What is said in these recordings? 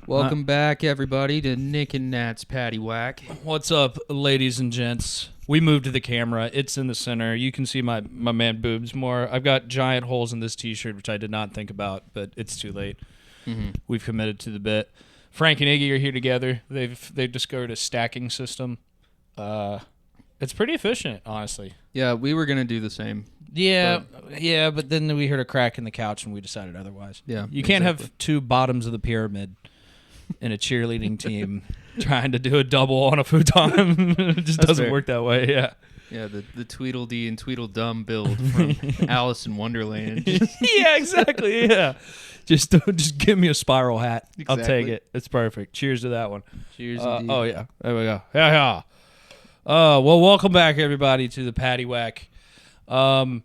Welcome back, everybody, to Nick and Nat's Patty Whack. What's up, ladies and gents? We moved to the camera. It's in the center. You can see my man boobs more. I've got giant holes in this T-shirt, which I did not think about, but it's too late. Mm-hmm. We've committed to the bit. Frank and Iggy are here together. They've discovered a stacking system. It's pretty efficient, honestly. Yeah, we were gonna do the same. But then we heard a crack in the couch and we decided otherwise. Yeah, you can't have two bottoms of the pyramid in a cheerleading team trying to do a double on a futon. It just doesn't work that way. Yeah, the Tweedledee and Tweedledum build from Alice in Wonderland. Yeah, exactly. Yeah, just give me a spiral hat. Exactly. I'll take it. It's perfect. Cheers to that one. Cheers. Oh yeah, there we go. Yeah. Well, welcome back everybody to the Patty Whack. I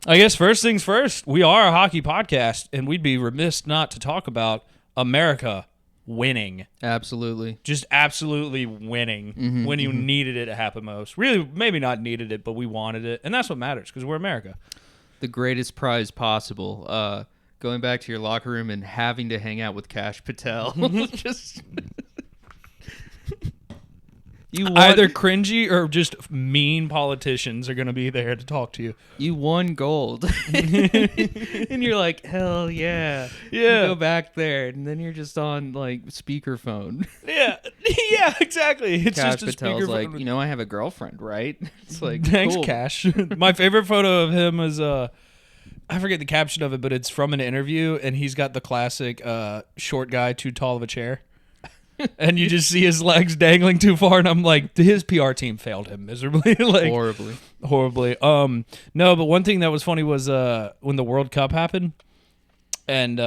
guess first things first. We are a hockey podcast, and we'd be remiss not to talk about America winning. Absolutely. Just absolutely winning when you needed it to happen most. Really, maybe not needed it, but we wanted it. And that's what matters because we're America. The greatest prize possible. Going back to your locker room and having to hang out with Kash Patel. Just... Either cringy or just mean politicians are going to be there to talk to you. You won gold. And you're like, hell yeah. Yeah. You go back there, and then you're just on, like, speakerphone. Yeah. Yeah, exactly. It's Kash just a Patel's speakerphone. like, I have a girlfriend, right? It's like, thanks, cool. Kash. My favorite photo of him is, I forget the caption of it, but it's from an interview, and he's got the classic short guy, too tall of a chair. And you just see his legs dangling too far, and I'm like, his PR team failed him miserably. Like, horribly. No, but one thing that was funny was when the World Cup happened, and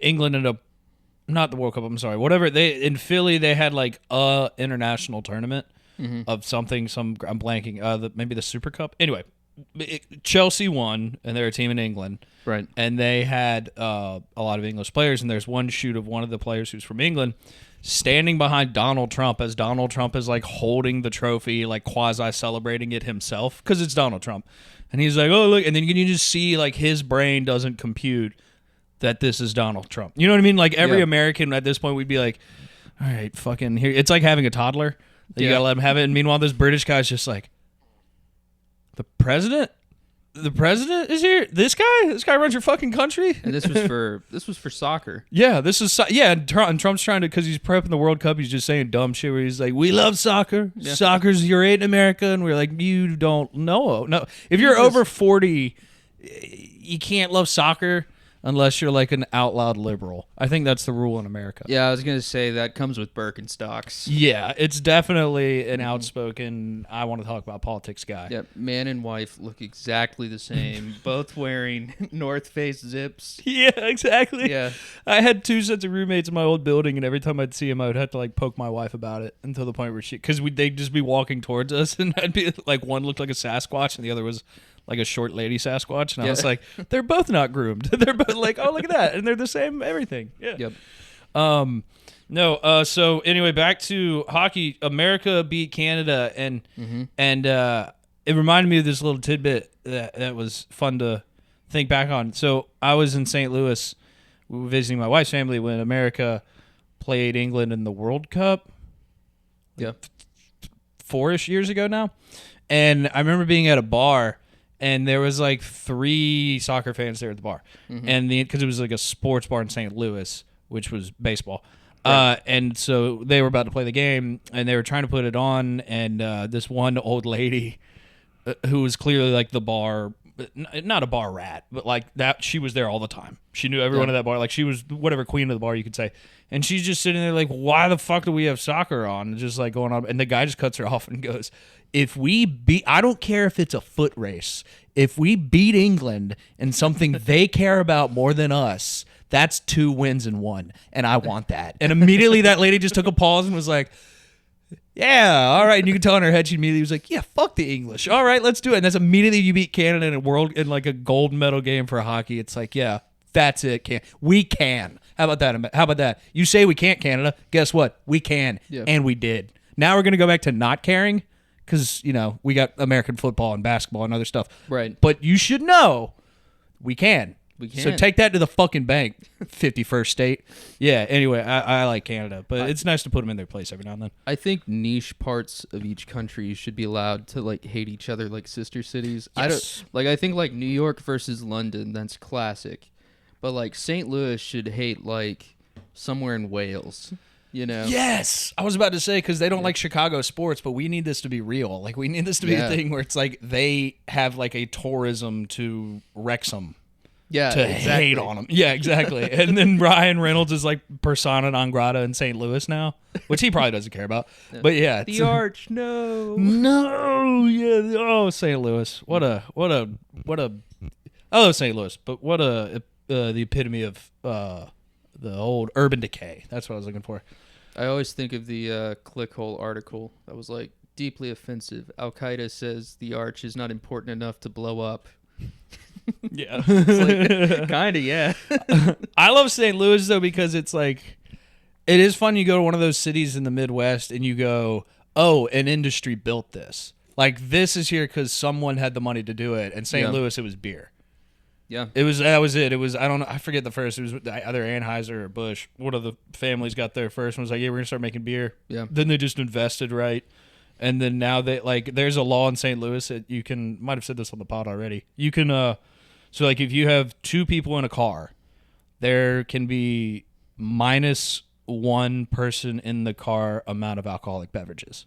England ended up, not the World Cup, I'm sorry, whatever, in Philly, they had like a international tournament of something, I'm blanking, maybe the Super Cup. Anyway, Chelsea won, and they're a team in England. Right. And they had a lot of English players, and there's one shoot of one of the players who's from England standing behind Donald Trump as Donald Trump is like holding the trophy, like quasi-celebrating it himself, because it's Donald Trump. And he's like, oh, look. And then you can just see like his brain doesn't compute that this is Donald Trump. You know what I mean? Like every American at this point would be like, all right, fucking here. It's like having a toddler. You got to let him have it. And meanwhile, this British guy's just like, the president is here. This guy runs your fucking country. And this was for soccer. Yeah, and Trump's trying to, because he's prepping the World Cup. He's just saying dumb shit where he's like, "We love soccer. Yeah. Soccer's great in America," and we're like, "You don't know. No, if you're over 40, you can't love soccer." Unless you're like an out loud liberal. I think that's the rule in America. Yeah, I was going to say that comes with Birkenstocks. Yeah, it's definitely an outspoken, I want to talk about politics guy. Yeah, man and wife look exactly the same, both wearing North Face zips. Yeah, exactly. Yeah. I had two sets of roommates in my old building, and every time I'd see them, I would have to like poke my wife about it until the point where because they'd just be walking towards us, and I'd be like, one looked like a Sasquatch, and the other was like a short lady Sasquatch, and I was like, they're both not groomed. They're both like, oh, look at that, and they're the same everything. Yeah. Yep. So anyway, back to hockey. America beat Canada, and it reminded me of this little tidbit that was fun to think back on. So I was in St. Louis visiting my wife's family when America played England in the World Cup. Yeah. 4-ish years ago now, and I remember being at a bar. And there was like 3 soccer fans there at the bar, and because it was like a sports bar in St. Louis, which was baseball, and so they were about to play the game, and they were trying to put it on, and this one old lady, who was clearly like the bar, not a bar rat, but like that, she was there all the time. She knew everyone at that bar, like she was whatever queen of the bar you could say, and she's just sitting there like, why the fuck do we have soccer on? And just like going on, and the guy just cuts her off and goes, if we beat, I don't care if it's a foot race. If we beat England in something they care about more than us, that's 2 wins in 1, and I want that. And immediately that lady just took a pause and was like, yeah, all right. And you can tell in her head, she immediately was like, yeah, fuck the English. All right, let's do it. And that's immediately you beat Canada in like a gold medal game for hockey. It's like, yeah, that's it. We can. How about that? How about that? You say we can't, Canada. Guess what? We can. Yeah. And we did. Now we're going to go back to not caring. Because, we got American football and basketball and other stuff. Right. But you should know we can. We can. So take that to the fucking bank, 51st state. Yeah, anyway, I like Canada, but it's nice to put them in their place every now and then. I think niche parts of each country should be allowed to like hate each other like sister cities. Yes. I think like New York versus London, that's classic. But like St. Louis should hate like somewhere in Wales, you know? Yes, I was about to say, because they don't like Chicago sports, but we need this to be real. Like, we need this to be a thing where it's like they have like a tourism to Wrexham. Yeah, to hate on them. Yeah, exactly. And then Ryan Reynolds is like persona non grata in St. Louis now, which he probably doesn't care about. But yeah, the Arch, no, yeah. Oh, St. Louis, what a. I love St. Louis, but what the epitome of the old urban decay. That's what I was looking for. I always think of the Clickhole article that was like deeply offensive. Al Qaeda says the Arch is not important enough to blow up. Yeah. Like, kind of, yeah. I love St. Louis, though, because it's like, it is fun. You go to one of those cities in the Midwest and you go, oh, an industry built this. Like, this is here because someone had the money to do it. And St. Louis, it was beer. Yeah. That was it. It was, I don't know, I forget the first. It was either Anheuser or Busch. One of the families got there first and was like, yeah, we're going to start making beer. Yeah. Then they just invested right. And then now they, like, there's a law in St. Louis that you can, might have said this on the pod already. You can, so like if you have two people in a car, there can be minus one person in the car amount of alcoholic beverages.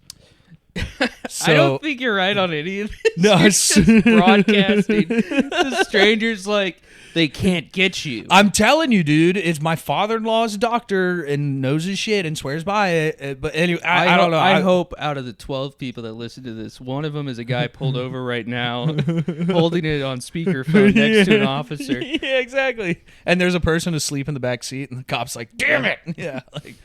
I don't think you're right on any of this. No, You're just broadcasting. The stranger's like, they can't get you. I'm telling you, dude. It's my father-in-law's doctor and knows his shit and swears by it. But anyway, I don't know. I hope out of the 12 people that listen to this, one of them is a guy pulled over right now, holding it on speakerphone next to an officer. Yeah, exactly. And there's a person asleep in the back seat, and the cop's like, "Damn it!" Yeah, like,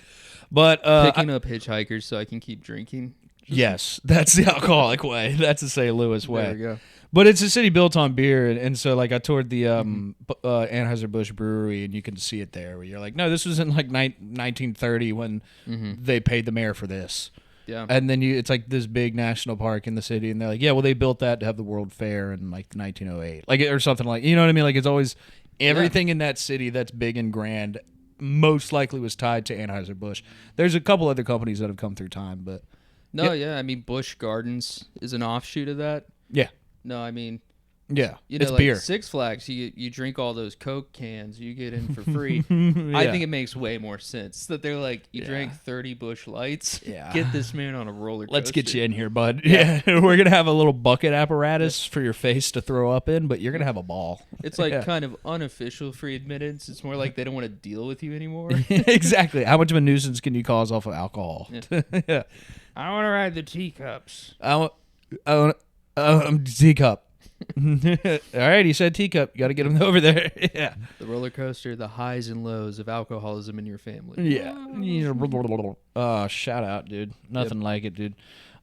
but picking up hitchhikers so I can keep drinking. Yes, that's the alcoholic way. That's the St. Louis way. There we go. But it's a city built on beer, and so like I toured the Anheuser-Busch brewery, and you can see it there. Where you're like, no, this was in like 1930 when they paid the mayor for this. Yeah, and then it's like this big national park in the city, and they're like, yeah, well, they built that to have the World Fair in like 1908, like or something like, you know what I mean? Like it's always everything in that city that's big and grand. Most likely was tied to Anheuser-Busch. There's a couple other companies that have come through time, but I mean, Busch Gardens is an offshoot of that. Yeah. No, I mean, yeah, you know, it's like beer. Six Flags, you drink all those Coke cans, you get in for free. I think it makes way more sense that they're like, you drank 30 Busch Lights. Yeah. Get this man on a roller coaster. Let's get you in here, bud. Yeah, we're gonna have a little bucket apparatus for your face to throw up in, but you're gonna have a ball. It's like kind of unofficial free admittance. It's more like they don't want to deal with you anymore. Exactly. How much of a nuisance can you cause off of alcohol? Yeah. I want to ride the teacups. I'm teacup. All right, he said teacup. You got to get him over there. Yeah. The roller coaster, the highs and lows of alcoholism in your family. Yeah. Shout out, dude. Nothing like it, dude.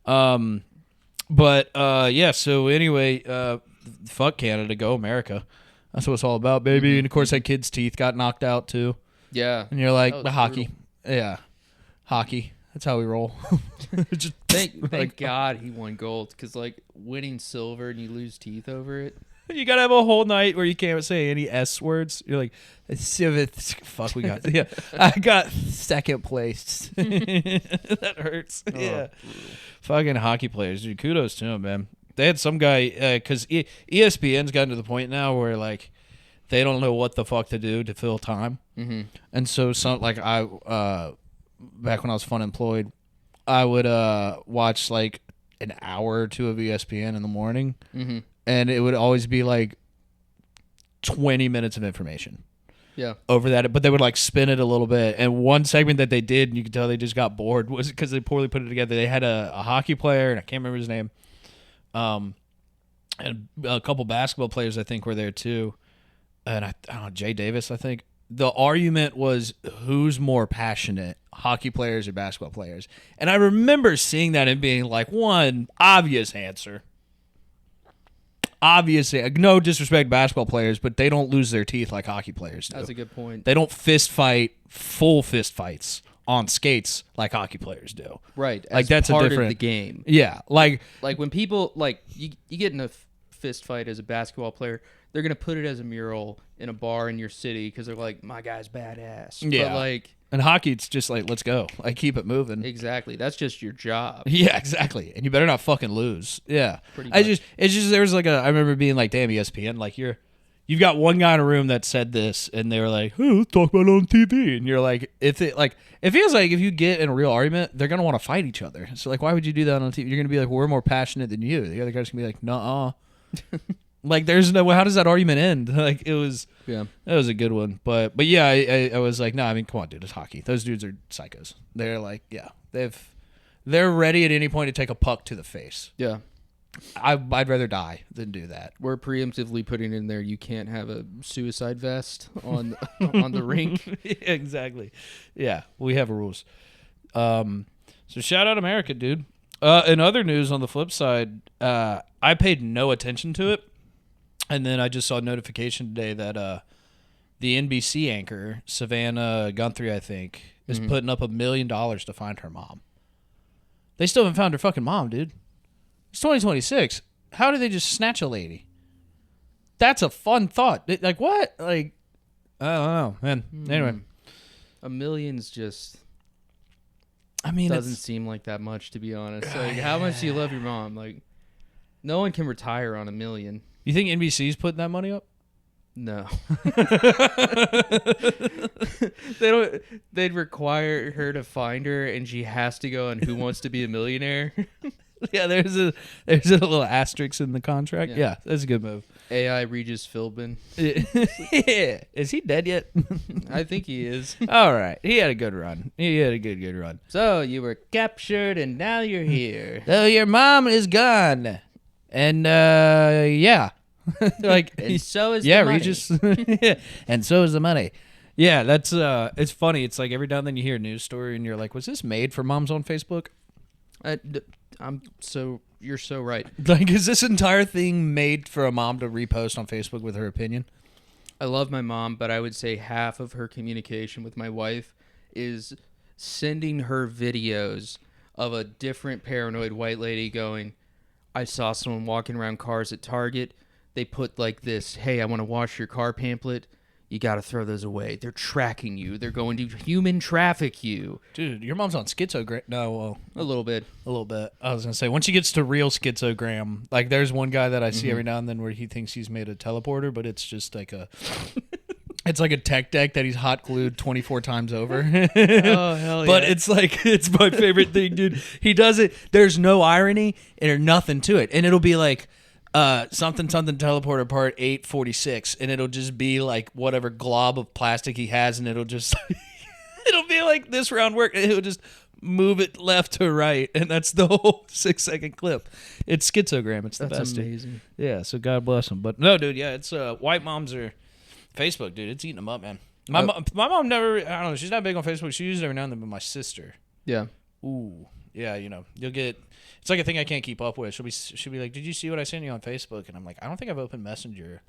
But yeah. So anyway, fuck Canada, go America. That's what it's all about, baby. And of course, that kid's teeth got knocked out too. Yeah. And you're like, the hockey. Brutal. Yeah. Hockey. That's how we roll. Just thank God he won gold, because like winning silver and you lose teeth over it. You gotta have a whole night where you can't say any S words. You're like, fuck, we got, yeah, I got second place. That hurts. Yeah, brutal. Fucking hockey players, dude. Kudos to them, man. They had some guy because ESPN's gotten to the point now where like they don't know what the fuck to do to fill time, and so some like back when I was fun employed, I would watch like an hour or two of ESPN in the morning, and it would always be like 20 minutes of information. Yeah. Over that, but they would like spin it a little bit. And one segment that they did, and you could tell they just got bored, was because they poorly put it together. They had a hockey player, and I can't remember his name, and a couple basketball players I think were there too, and I don't know, Jay Davis, I think. The argument was who's more passionate, hockey players or basketball players. And I remember seeing that and being like, one, obvious answer. Obviously, no disrespect to basketball players, but they don't lose their teeth like hockey players do. That's a good point. They don't full fist fights on skates like hockey players do. Right. Like that's part a different of the game. Yeah. Like when people like you get in a fist fight as a basketball player, they're gonna put it as a mural in a bar in your city because they're like, my guy's badass. Yeah. But like, and hockey, it's just like, let's go. Like, keep it moving. exactly. That's just your job. Yeah, exactly. And you better not fucking lose. Yeah. Pretty much. It's just there was like I remember being like, damn, ESPN, like you've got one guy in a room that said this, and they were like, hey, let's talk about it on TV. And you're like, it feels like if you get in a real argument, they're gonna want to fight each other. So like, why would you do that on TV? You're gonna be like, well, we're more passionate than you. The other guy's gonna be like, nuh-uh. Like, there's no, how does that argument end? Like, that was a good one. But yeah, I was like, no, I mean, come on, dude, it's hockey. Those dudes are psychos. They're like, yeah, they're ready at any point to take a puck to the face. Yeah. I'd rather die than do that. We're preemptively putting in there, you can't have a suicide vest on on the rink. Exactly. Yeah, we have rules. So shout out America, dude. In other news, on the flip side, I paid no attention to it. And then I just saw a notification today that the NBC anchor, Savannah Guthrie, I think, is putting up $1 million to find her mom. They still haven't found her fucking mom, dude. It's 2026. How do they just snatch a lady? That's a fun thought. Like, what? Like, I don't know, man. Anyway. $1 million's just... I mean, doesn't seem like that much, to be honest. Like, how much do you love your mom? Like, no one can retire on $1 million. You think NBC's putting that money up? No. They'd require her to find her, and she has to go on Who Wants to Be a Millionaire. Yeah, there's a little asterisk in the contract. Yeah, that's a good move. AI Regis Philbin. Yeah. Is he dead yet? I think he is. All right. He had a good run. He had a good run. So you were captured, and now you're here. So your mom is gone. And, yeah. Like, and so is the money. Regis. And so is the money. Yeah, that's, it's funny. It's like every now and then you hear a news story, and you're like, was this made for moms on Facebook? You're so right. Like, is this entire thing made for a mom to repost on Facebook with her opinion? I love my mom, but I would say half of her communication with my wife is sending her videos of a different paranoid white lady going, I saw someone walking around cars at Target. They put like this, hey, I want to wash your car pamphlet. You got to throw those away. They're tracking you. They're going to human traffic you. Dude, your mom's on schizogram. No, well, a little bit. A little bit. I was going to say, once she gets to real schizogram, like there's one guy that I see every now and then where he thinks he's made a teleporter, but it's just like it's like a tech deck that he's hot glued 24 times over. Oh, hell yeah. But it's like, it's my favorite thing, dude. He does it. There's no irony or nothing to it. And it'll be like, something teleporter part 846, and it'll just be like whatever glob of plastic he has, and it'll just it'll be like this round work, and he'll just move it left to right, and that's the whole 6-second clip. It's schizogram. It's the best. That's amazing. Yeah, so God bless him. But no, dude, yeah, it's white moms are Facebook, dude. It's eating them up, man. My mom never, I don't know, she's not big on Facebook. She uses it every now and then, but my sister. Yeah. Ooh. Yeah, you'll get. It's like a thing I can't keep up with. She'll be like, "Did you see what I sent you on Facebook?" And I'm like, "I don't think I've opened Messenger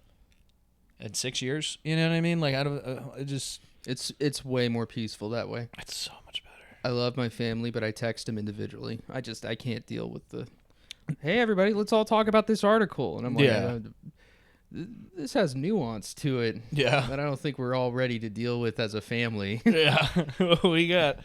in 6 years." You know what I mean? Like, it's way more peaceful that way. It's so much better. I love my family, but I text them individually. I can't deal with the, hey everybody, let's all talk about this article, and I'm like, this has nuance to it. Yeah, that I don't think we're all ready to deal with as a family. Yeah, we got.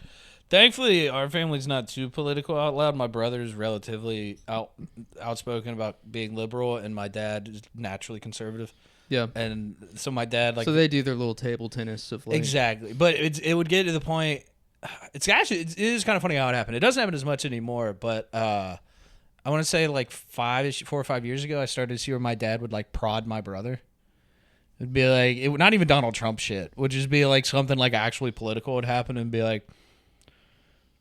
Thankfully, our family's not too political out loud. My brother's relatively outspoken about being liberal, and my dad is naturally conservative. Yeah. And so my dad, like... So they do their little table tennis of like... Exactly. But it would get to the point... It is kind of funny how it happened. It doesn't happen as much anymore, but I want to say like 4 or 5 years ago, I started to see where my dad would like prod my brother. It'd be like... not even Donald Trump shit. Would just be like something like actually political would happen and be like...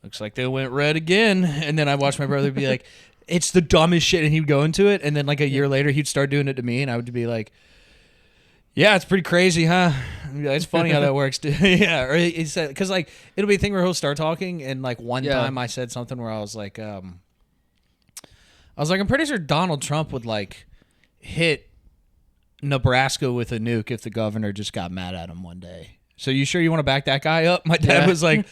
Looks like they went red again. And then I watched my brother be like, it's the dumbest shit. And he'd go into it. And then like a year later, he'd start doing it to me. And I would be like, yeah, it's pretty crazy, huh? It's funny how that works. Yeah. Or he said, because like, it'll be a thing where he'll start talking. And like one time I said something where I was like, I'm pretty sure Donald Trump would like hit Nebraska with a nuke if the governor just got mad at him one day. So you sure you want to back that guy up? My dad was like...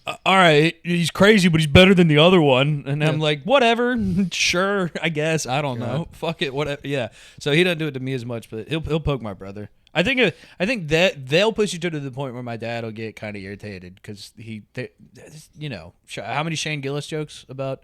all right, he's crazy, but he's better than the other one. And I'm like, whatever, sure, I guess. I don't know. Fuck it, whatever. Yeah. So he doesn't do it to me as much, but he'll poke my brother. I think that they'll push you to the point where my dad will get kind of irritated because how many Shane Gillis jokes about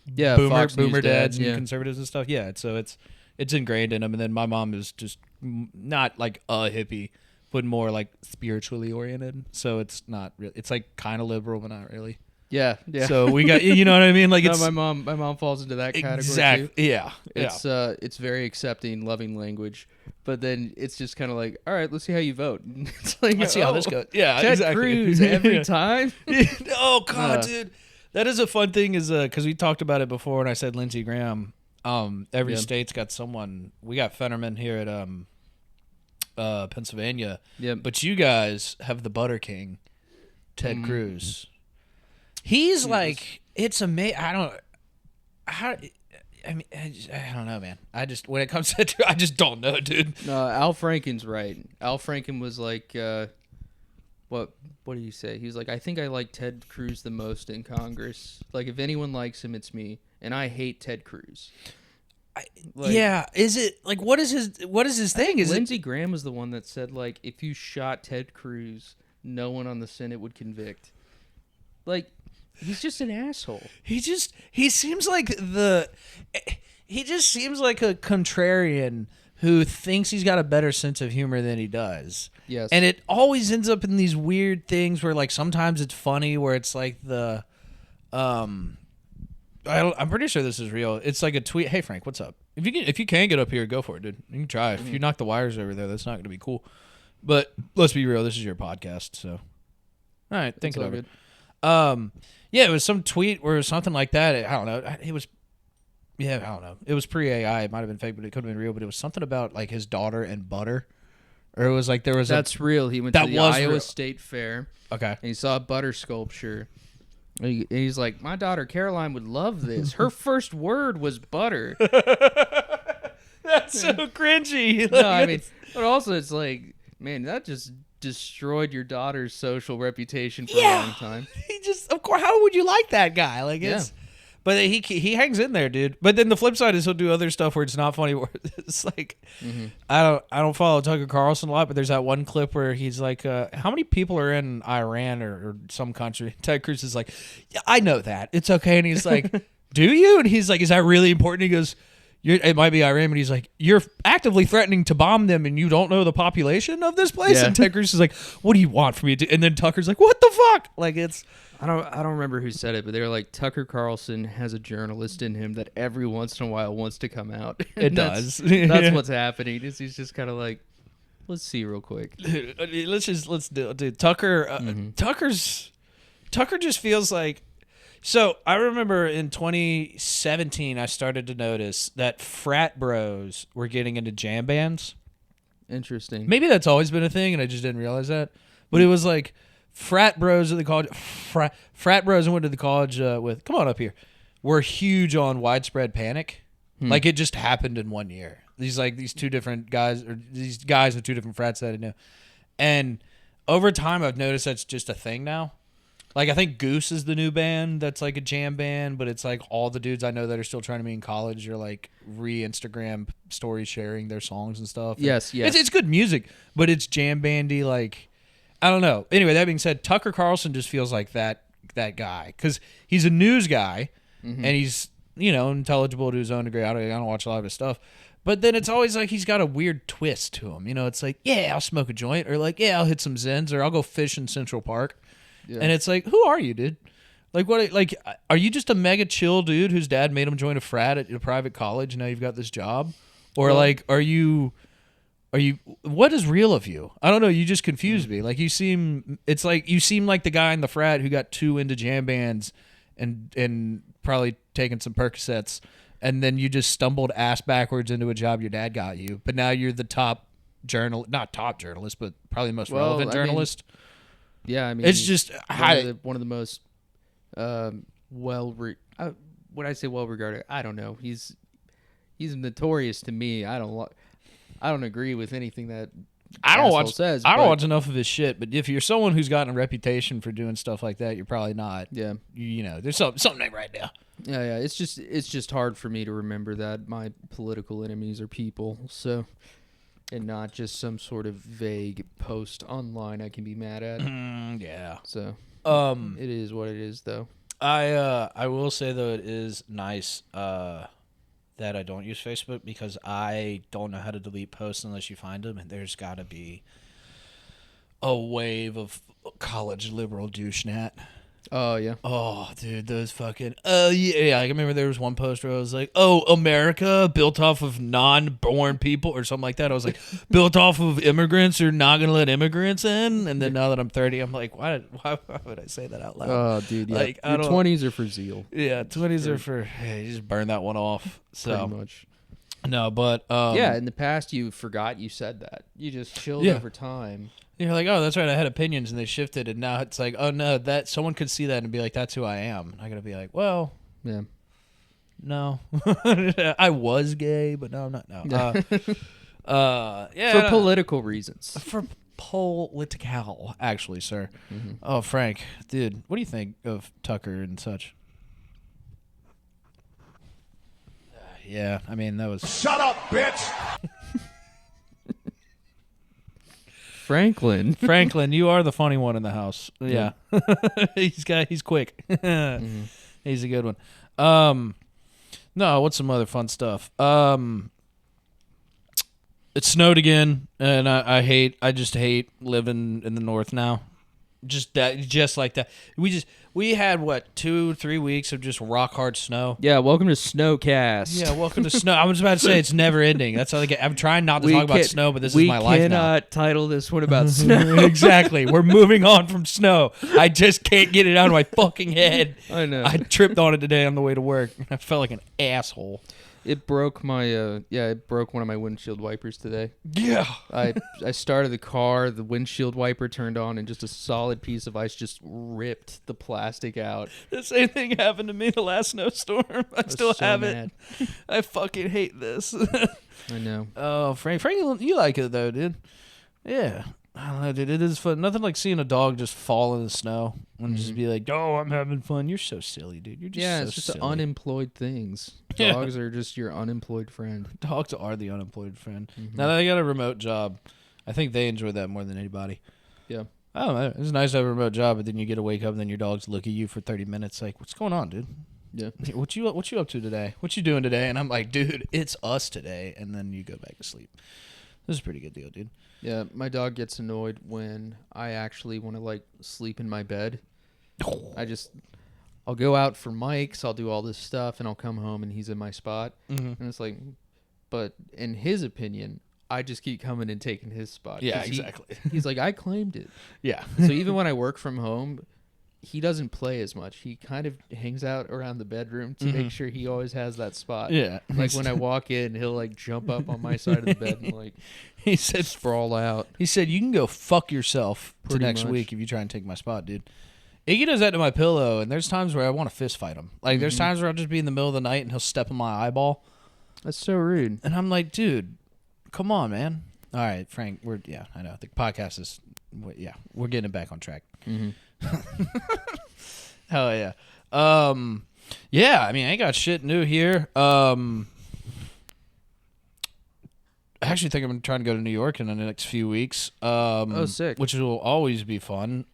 Fox News boomer dads and yeah. conservatives and stuff. Yeah, so it's ingrained in him. And then my mom is just not like a hippie, but more like spiritually oriented. So it's not really. It's like kind of liberal, but not really. Yeah. So we got you know what I mean. Like it's my mom falls into that category exactly. too. Yeah. It's very accepting, loving language, but then it's just kind of like, all right, let's see how you vote. It's like, let's see how this goes. Yeah, Ted exactly. Cruz every time. Oh God, dude, that is a fun thing. Is because we talked about it before when I said Lindsey Graham. Every state's got someone. We got Fetterman here at Pennsylvania. Yeah, but you guys have the Butter King, Ted Cruz. He's like, it's amazing. I don't know, man. When it comes to, I just don't know, dude. No, Al Franken's right. Al Franken was like, what did he say? He was like, I think I like Ted Cruz the most in Congress. Like, if anyone likes him, it's me, and I hate Ted Cruz. Is it like what is his thing? Is Lindsey Graham was the one that said like, if you shot Ted Cruz, no one on the Senate would convict. Like. He's just an asshole. He seems like a contrarian who thinks he's got a better sense of humor than he does. Yes. And it always ends up in these weird things where like sometimes it's funny where it's like I'm pretty sure this is real. It's like a tweet, "Hey Frank, what's up? If you can get up here, go for it, dude. You can try. If you knock the wires over there, that's not going to be cool. But let's be real, this is your podcast, so all right, think it over. Yeah, it was some tweet where it was something like that. I don't know. I don't know. It was pre-AI. It might have been fake, but it could have been real. But it was something about like his daughter and butter, or it was like there was. That's real. He went to the Iowa State Fair. Okay, and he saw a butter sculpture. And he's like, my daughter Caroline would love this. Her first word was butter. That's so cringy. No, I mean, but also it's like, man, that just destroyed your daughter's social reputation for a long time. He just, of course, how would you like that guy? Like it's, but he hangs in there, dude. But then the flip side is he'll do other stuff where it's not funny. Where it's like, I don't follow Tucker Carlson a lot, but there's that one clip where he's like, how many people are in Iran or some country? Ted Cruz is like, yeah, I know that. It's okay. And he's like, do you? And he's like, is that really important? He goes, it might be Iran, but he's like, you're actively threatening to bomb them and you don't know the population of this place? Yeah. And Ted Cruz is like, what do you want from me? And then Tucker's like, what the fuck? Like it's... I don't remember who said it, but they were like, Tucker Carlson has a journalist in him that every once in a while wants to come out. It does. That's what's happening. He's just kind of like, let's see real quick. Let's do it. Tucker, Tucker just feels like... So I remember in 2017, I started to notice that frat bros were getting into jam bands. Interesting. Maybe that's always been a thing, and I just didn't realize that. But it was like frat bros at the college, frat bros I went to the college with. Come on up here. Were huge on widespread panic. Like it just happened in 1 year. These two different guys, or these guys with two different frats that I knew, and over time I've noticed that's just a thing now. Like, I think Goose is the new band that's, like, a jam band, but it's, like, all the dudes I know that are still trying to be in college are, like, re-Instagram story sharing their songs and stuff. Yes. It's good music, but it's jam bandy, like, I don't know. Anyway, that being said, Tucker Carlson just feels like that guy. Because he's a news guy, and he's, intelligible to his own degree. I don't watch a lot of his stuff. But then it's always like he's got a weird twist to him. It's like, yeah, I'll smoke a joint, or, like, yeah, I'll hit some Zens, or I'll go fish in Central Park. Yeah. And it's like, who are you, dude? Like, what? Like, are you just a mega chill dude whose dad made him join a frat at a private college, and now you've got this job? Or like, are you? What is real of you? I don't know. You just confuse me. Like, you seem like the guy in the frat who got too into jam bands, and probably taking some Percocets, and then you just stumbled ass backwards into a job your dad got you. But now you're the top not top journalist, but probably the most relevant journalist. Yeah, I mean, it's just one of the most when I say well regarded, I don't know. He's notorious to me. I don't agree with anything that I don't asshole watch. says. I don't but, watch enough of his shit. But if you're someone who's gotten a reputation for doing stuff like that, you're probably not. Yeah. You know, there's something ain't right now. Yeah. It's just hard for me to remember that my political enemies are people. So, and not just some sort of vague post online I can be mad at. Yeah. So, it is what it is, though. I will say though it is nice that I don't use Facebook because I don't know how to delete posts unless you find them, and there's got to be a wave of college liberal douchenat. Oh yeah. Oh, dude, those fucking yeah. I remember there was one post where I was like, "Oh, America built off of non-born people" or something like that. I was like, "Built off of immigrants, or not gonna let immigrants in." And then now that I'm 30, I'm like, "Why would I say that out loud?" Oh, dude. Yeah. Like, Your 20s are for zeal. Yeah, 20s are for hey, you just burn that one off. So Pretty much. no, but Yeah. In the past, you forgot you said that. You just chilled Yeah. over time. you're like, oh, that's right, I had opinions and they shifted, and now it's like, oh no, that someone could see that and be like, that's who I am. I gotta be like, well, Yeah. no, I was gay, but no, I'm not. No, yeah, For no. political reasons. For political, actually, sir. Mm-hmm. Oh, Frank, dude, what do you think of Tucker and such? Yeah, I mean that was. Shut up, bitch! Franklin. Franklin, you are the funny one in the house. Yeah, he's quick. Mm-hmm. He's a good one. No, what's some other fun stuff? It snowed again, and I just hate living in the north now. Just like that. We had what 2-3 weeks of just rock hard snow. Yeah, welcome to Snowcast. Yeah, welcome to snow. I was about to say it's never ending. That's how they get. I'm trying not to talk about snow, but this is my life now. We cannot title this one about snow. Exactly. We're moving on from snow. I just can't get it out of my fucking head. I know. I tripped on it today on the way to work. I felt like an asshole. It broke my it broke one of my windshield wipers today. Yeah. I started the car, the windshield wiper turned on, and just a solid piece of ice just ripped the plastic out. The same thing happened to me the last snowstorm. I still so have mad. it. I fucking hate this. I know. Oh, Frank, you like it though, dude. Yeah. I don't know, dude. It is fun. Nothing like seeing a dog just fall in the snow and just be like, "Oh, I'm having fun." You're so silly, dude. You're just It's just silly. unemployed things. Yeah. Dogs are just your unemployed friend. Dogs are the unemployed friend. Mm-hmm. Now that I got a remote job, I think they enjoy that more than anybody. Yeah. I don't know. It's nice to have a remote job, but then you get to wake up and then your dogs look at you for 30 minutes like, "What's going on, dude? Yeah. What you up to today? What you doing today?" And I'm like, "Dude, it's us today." And then you go back to sleep. This is a pretty good deal, dude. Yeah, my dog gets annoyed when I actually want to like sleep in my bed. I'll go out for mics, I'll do all this stuff, and I'll come home and he's in my spot. Mm-hmm. And it's like, but in his opinion, I just keep coming and taking his spot. Yeah, 'Cause exactly. He's like, I claimed it. Yeah. So even when I work from home, he doesn't play as much. He kind of hangs out around the bedroom to make sure he always has that spot. Yeah. Like when I walk in, he'll like jump up on my side of the bed and like He said, sprawl out. "You can go fuck yourself to Pretty next much. week if you try and take my spot, dude." Iggy does that to my pillow, and there's times where I want to fist fight him. Like there's times where I'll just be in the middle of the night and he'll step on my eyeball, That's so rude. and I'm like, "Dude, come on, man." All right, Frank. I know the podcast is. We're getting it back on track. Mm-hmm. Hell yeah. Yeah, I mean, I ain't got shit new here. I actually think I'm trying to go to New York in the next few weeks. Sick. Which will always be fun.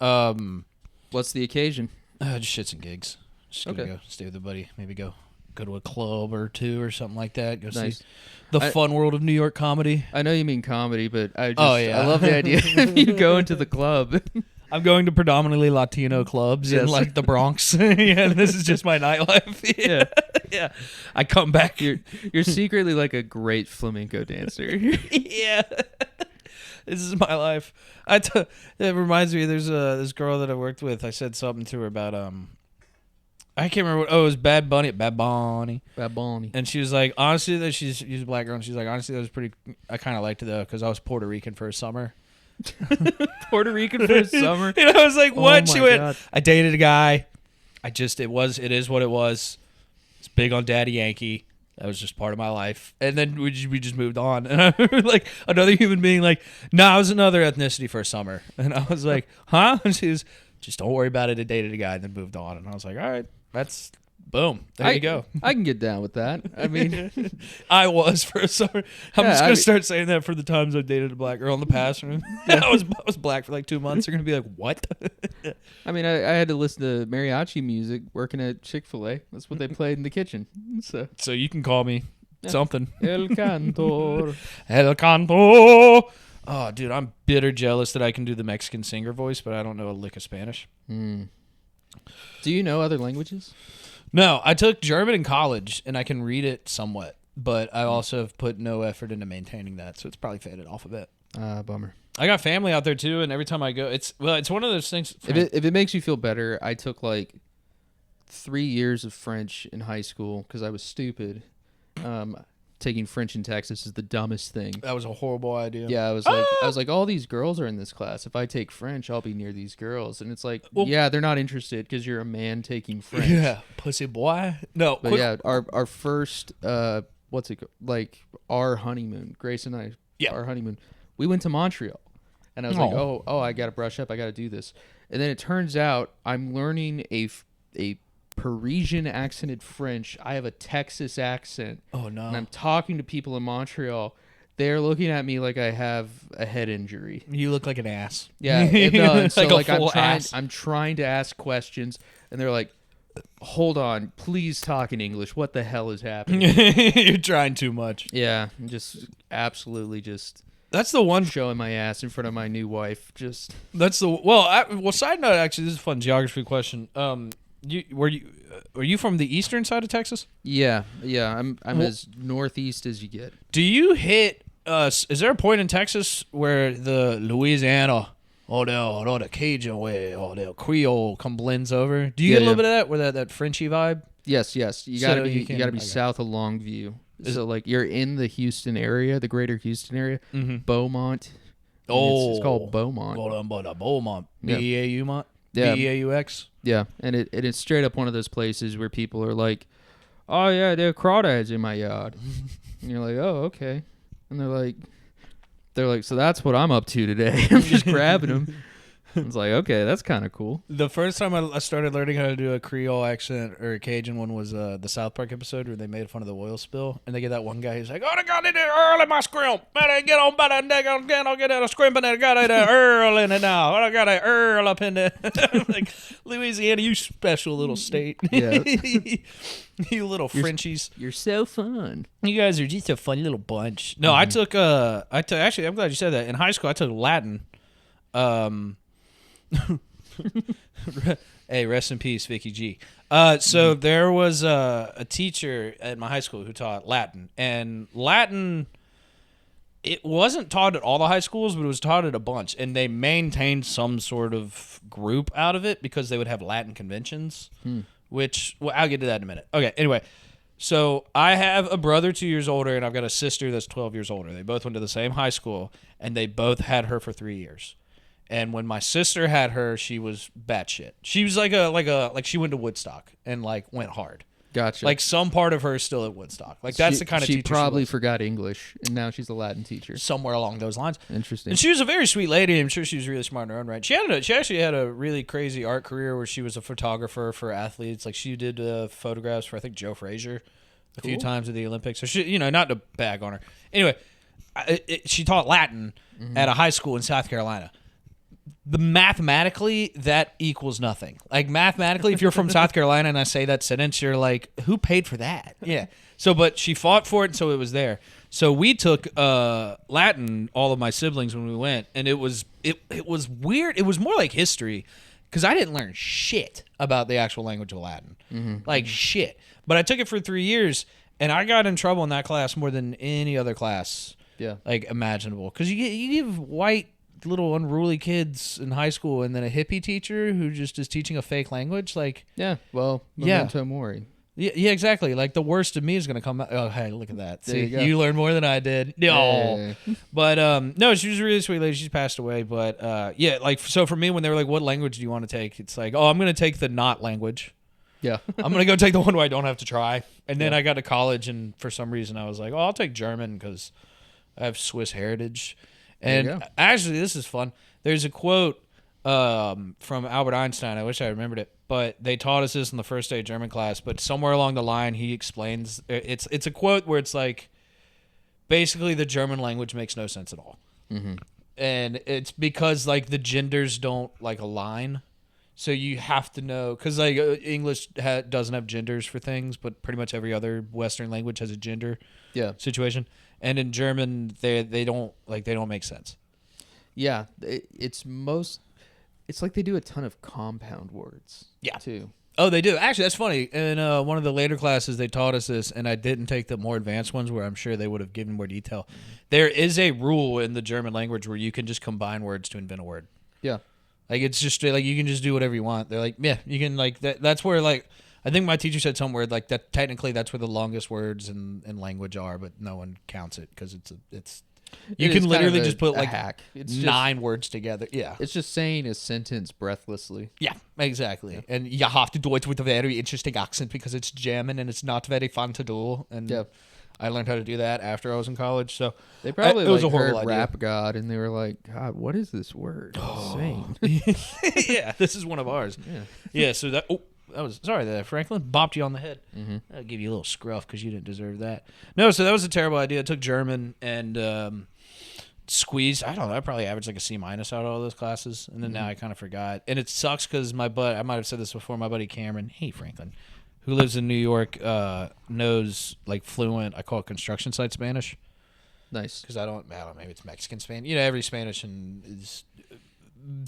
What's the occasion? Just shits and gigs. Just gonna go stay with a buddy. Maybe go to a club or two or something like that. Go Nice. see the fun world of New York comedy. I know you mean comedy, but I yeah. love the idea of you going to the club. I'm going to predominantly Latino clubs in Yes. like the Bronx. Yeah, this is just my nightlife. Yeah. Yeah. I come back. You're secretly like a great flamenco dancer. Yeah. This is my life. It reminds me. There's this girl that I worked with. I said something to her about I can't remember what. Oh, it was Bad Bunny. Bad Bunny. And she was like, honestly, that she's a black girl. And she's like, honestly, that was pretty. I kind of liked it though because I was Puerto Rican for a summer. Puerto Rican for a summer. And I was like, what? Oh She my went. God. I dated a guy. It is what it was. It's big on Daddy Yankee. That was just part of my life. And then we just moved on. And I remember, like, another human being, like, no, I was another ethnicity for a summer. And I was like, huh? And she was, just don't worry about it. I dated a guy and then moved on. And I was like, all right, that's, boom. There you go. I can get down with that. I mean, I was for a summer. I'm just going to start saying that for the times I've dated a black girl in the past. I was black for like 2 months. They're going to be like, what? I mean, I had to listen to mariachi music working at Chick-fil-A. That's what they played in the kitchen. So you can call me something. El Cantor. El Cantor. Oh, dude, I'm bitter jealous that I can do the Mexican singer voice, but I don't know a lick of Spanish. Do you know other languages? No, I took German in college, and I can read it somewhat, but I also have put no effort into maintaining that, so it's probably faded off a bit. Bummer. I got family out there too, and every time I go, it's one of those things. If it makes you feel better, I took like 3 years of French in high school because I was stupid. Taking French in Texas is the dumbest thing. That was a horrible idea. Yeah, I was like, all these girls are in this class. If I take French, I'll be near these girls. And it's like, well, yeah, they're not interested because you're a man taking French. Yeah, pussy boy. No, but yeah, our first what's it like our honeymoon, Grace and I, our honeymoon, we went to Montreal. And I was like, oh, I got to brush up. I got to do this. And then it turns out I'm learning a Parisian accented French. I have a Texas accent. Oh, no. And I'm talking to people in Montreal. They're looking at me like I have a head injury. You look like an ass. Yeah. And so like I'm trying to ask questions. And they're like, hold on, please talk in English. What the hell is happening? You're trying too much. Yeah. I'm just absolutely just... That's the one showing my ass in front of my new wife. Just that's the well. Side note, actually, this is a fun geography question. Were you from the eastern side of Texas? Yeah. I'm as northeast as you get. Do you hit? Is there a point in Texas where the Louisiana or the Cajun way or the Creole blends over? Do you get a little bit of that, where that Frenchy vibe? Yes. You gotta be south of Longview. So like you're in the Houston area, the greater Houston area, Beaumont. It's called Beaumont. Beaumont. B-E-A-U-Mont? Yeah. B-E-A-U-X? Yeah, and it's straight up one of those places where people are like, oh yeah, there are crawdads in my yard. And you're like, oh, okay. And they're like, so that's what I'm up to today. I'm just grabbing them. It's like, okay, that's kind of cool. The first time I started learning how to do a Creole accent or a Cajun one was the South Park episode where they made fun of the oil spill. And they get that one guy who's like, oh, they got it early, my scrimp. Better get on better than I'll get a scrimp and they got it early in it now. I got it early up in there. Like, Louisiana, you special little state. Yeah. You little Frenchies. You're so fun. You guys are just a fun little bunch. No, I took actually, I'm glad you said that. In high school, I took Latin. Hey, rest in peace, Vicky G. So there was a teacher at my high school who taught Latin, and Latin, it wasn't taught at all the high schools, but it was taught at a bunch, and they maintained some sort of group out of it because they would have Latin conventions, which, well, I'll get to that in a minute. Okay, anyway, so I have a brother 2 years older, and I've got a sister that's 12 years older. They both went to the same high school, and they both had her for 3 years. And when my sister had her, she was batshit. She was like she went to Woodstock and like went hard. Gotcha. Like some part of her is still at Woodstock. Like that's the kind of teacher she probably forgot English, and now she's a Latin teacher. Somewhere along those lines. Interesting. And she was a very sweet lady. I'm sure she was really smart in her own right. She actually had a really crazy art career where she was a photographer for athletes. Like she did photographs for I think Joe Frazier a few times at the Olympics. So she, not to bag on her. Anyway, she taught Latin at a high school in South Carolina. Mathematically, that equals nothing. Like mathematically, if you're from South Carolina and I say that sentence, you're like, who paid for that? Yeah. So, but she fought for it, and so it was there. So we took Latin, all of my siblings, when we went, and it was weird. It was more like history because I didn't learn shit about the actual language of Latin, like shit. But I took it for 3 years, and I got in trouble in that class more than any other class, like imaginable. Because you give white little unruly kids in high school and then a hippie teacher who just is teaching a fake language, like memento mori. Yeah, exactly. Like the worst of me is gonna come out. Oh, hey, look at that. See, you learned more than I did. No, but no, she was a really sweet lady. She's passed away, but yeah, like so for me, when they were like, "What language do you want to take?" It's like, "Oh, I'm gonna take the not language." Yeah. I'm going to go take the one where I don't have to try. And then I got to college, and for some reason I was like, oh, I'll take German because I have Swiss heritage. There you And go. actually, this is fun. There's a quote from Albert Einstein. I wish I remembered it, but they taught us this in the first day of German class. But somewhere along the line, he explains it's a quote where it's like, basically, the German language makes no sense at all, and it's because like the genders don't like align. So you have to know, because like English doesn't have genders for things, but pretty much every other Western language has a gender Yeah. situation. And in German, they don't make sense. Yeah. It's like they do a ton of compound words. Yeah. Too. Oh, they do. Actually, that's funny. In one of the later classes, they taught us this, and I didn't take the more advanced ones where I'm sure they would have given more detail. There is a rule in the German language where you can just combine words to invent a word. Yeah. Like, it's just like you can just do whatever you want. They're like, yeah, you can, like, that's where, like, I think my teacher said somewhere, like, that technically that's where the longest words in language are, but no one counts it because it's you It can is literally kind of just put, a like, hack. It's 9 words together. Yeah. It's just saying a sentence breathlessly. Yeah, exactly. And you have to do it with a very interesting accent because it's German and it's not very fun to do. And Yeah. I learned how to do that after I was in college. So They probably it was like, a horrible heard idea. Rap God and they were like, God, what is this word? It's saying. Yeah, this is one of ours. Yeah. Yeah, so that was sorry that Franklin bopped you on the head. I'll give you a little scruff because you didn't deserve that. No, so that was a terrible idea. I took German and squeezed. I don't know. I probably averaged like a C- out of all those classes, and then now I kind of forgot. And it sucks because I might have said this before. My buddy Cameron, hey Franklin, who lives in New York, knows like fluent. I call it construction site Spanish Nice. because I don't know. Maybe it's Mexican Spanish. You know, every Spanish is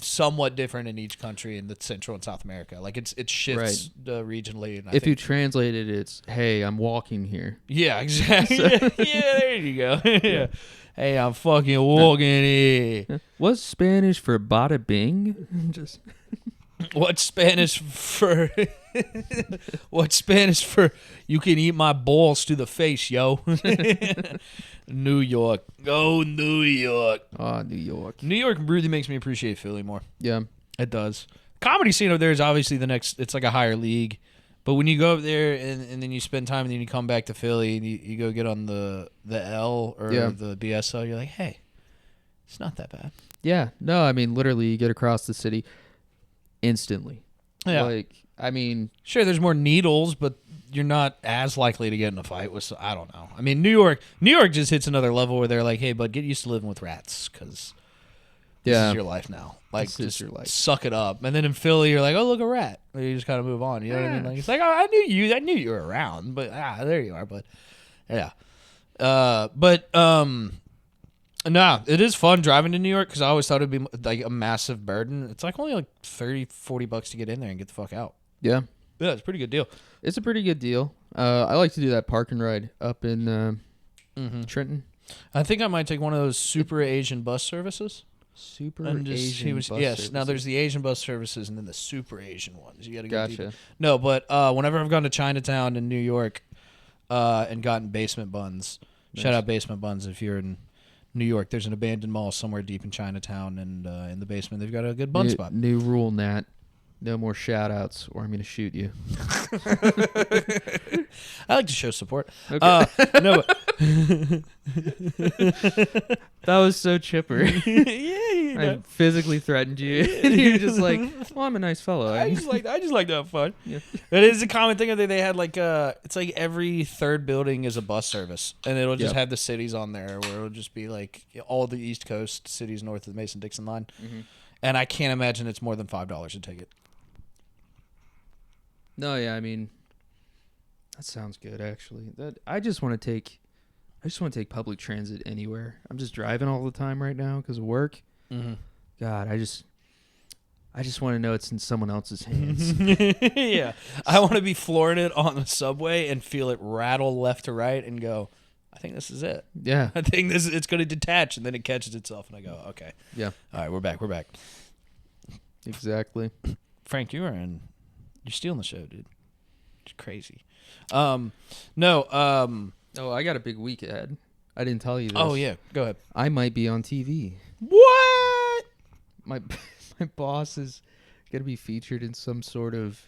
somewhat different in each country in the Central and South America. Like it shifts regionally. And If you translate it, it's, hey, I'm walking here. yeah, exactly. Yeah, there you go. Yeah. Hey, I'm fucking walking here. What's Spanish for bada bing? Just What's Spanish for? What's Spanish for? You can eat my balls to the face, yo. New York. Oh, New York. New York. New York really makes me appreciate Philly more. Yeah. It does. Comedy scene over there is obviously the next. It's like a higher league. But when you go up there and then you spend time and then you come back to Philly and you go get on the L or the BSL, you're like, hey, it's not that bad. Yeah. No, I mean, literally, you get across the city instantly. Yeah. Like, I mean, Sure, there's more needles, but you're not as likely to get in a fight with. I don't know. I mean, New York just hits another level where they're like, hey, bud, get used to living with rats because this is your life now. Like, This is just your life. suck it up. And then in Philly, you're like, oh, look, a rat. And you just kind of move on. You know what I mean? Like, it's like, oh, I knew you were around, but there you are. But yeah, no, it is fun driving to New York because I always thought it'd be like a massive burden. It's like only like $30-$40 to get in there and get the fuck out. yeah. Yeah, it's a pretty good deal. It's a pretty good deal. I like to do that park and ride up in Trenton. I think I might take one of those super Asian bus services. Super And just Asian bus yes. services. Now there's the Asian bus services and then the super Asian ones. You got to go Gotcha. deep. No, but whenever I've gone to Chinatown in New York and gotten basement buns, shout out basement buns if you're in New York. There's an abandoned mall somewhere deep in Chinatown, and in the basement they've got a good bun spot. New rule, Nat. No more shout outs or I'm going to shoot you. I like to show support. Okay. No, but That was so chipper. yeah, I physically threatened you. And you're just like, well, I'm a nice fellow. I just like to have fun. Yeah. It is a common thing that they had like it's like every third building is a bus service, and it'll just have the cities on there where it'll just be like all the East Coast cities north of the Mason-Dixon line, and I can't imagine it's more than $5 a ticket. No, yeah, I mean, that sounds good actually. I just want to take public transit anywhere. I'm just driving all the time right now because of work. God, I just want to know it's in someone else's hands. Yeah, I want to be flooring it on the subway and feel it rattle left to right and go, I think this is it. Yeah. I think it's going to detach, and then it catches itself, and I go, okay. Yeah. All right, we're back. Exactly. Frank, you're stealing the show, dude. It's crazy. No. Oh, I got a big week ahead. I didn't tell you this. Oh yeah, go ahead. I might be on TV. What? My boss is gonna be featured in some sort of